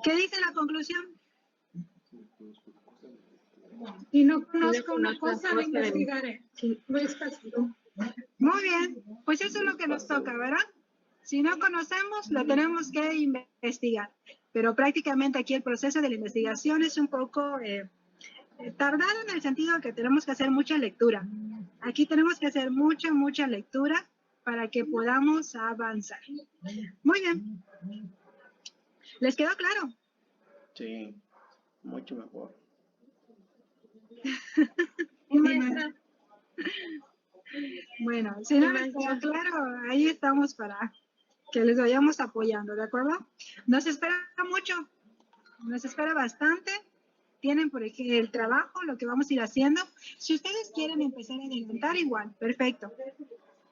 ¿Qué dice la conclusión? Si no conozco una cosa, la investigaré. Muy fácil. Muy bien, pues eso es lo que nos toca, ¿verdad? Si no conocemos, lo tenemos que investigar. Pero prácticamente aquí el proceso de la investigación es un poco tardado en el sentido que tenemos que hacer mucha lectura. Aquí tenemos que hacer mucha lectura para que podamos avanzar. Muy bien. ¿Les quedó claro? Sí, mucho mejor. Bueno, si no les quedó claro, ahí estamos para que les vayamos apoyando, ¿de acuerdo? Nos espera mucho, nos espera bastante. Tienen por ejemplo el trabajo, lo que vamos a ir haciendo. Si ustedes quieren empezar a adelantar, igual, perfecto.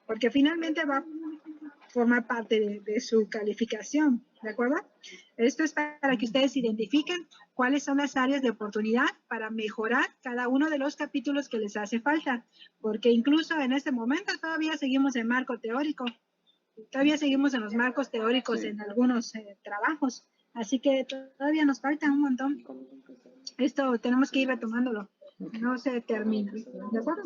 Porque finalmente va a formar parte de su calificación, ¿de acuerdo? Esto es para que ustedes identifiquen cuáles son las áreas de oportunidad para mejorar cada uno de los capítulos que les hace falta. Porque incluso en este momento todavía seguimos en marco teórico. Todavía seguimos en los marcos teóricos en algunos trabajos. Así que todavía nos falta un montón. Esto tenemos que ir retomándolo. No se termina. ¿De acuerdo?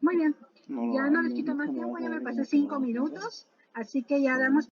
Muy bien. Ya no les quito más tiempo. Ya me pasé 5 minutos. Así que ya damos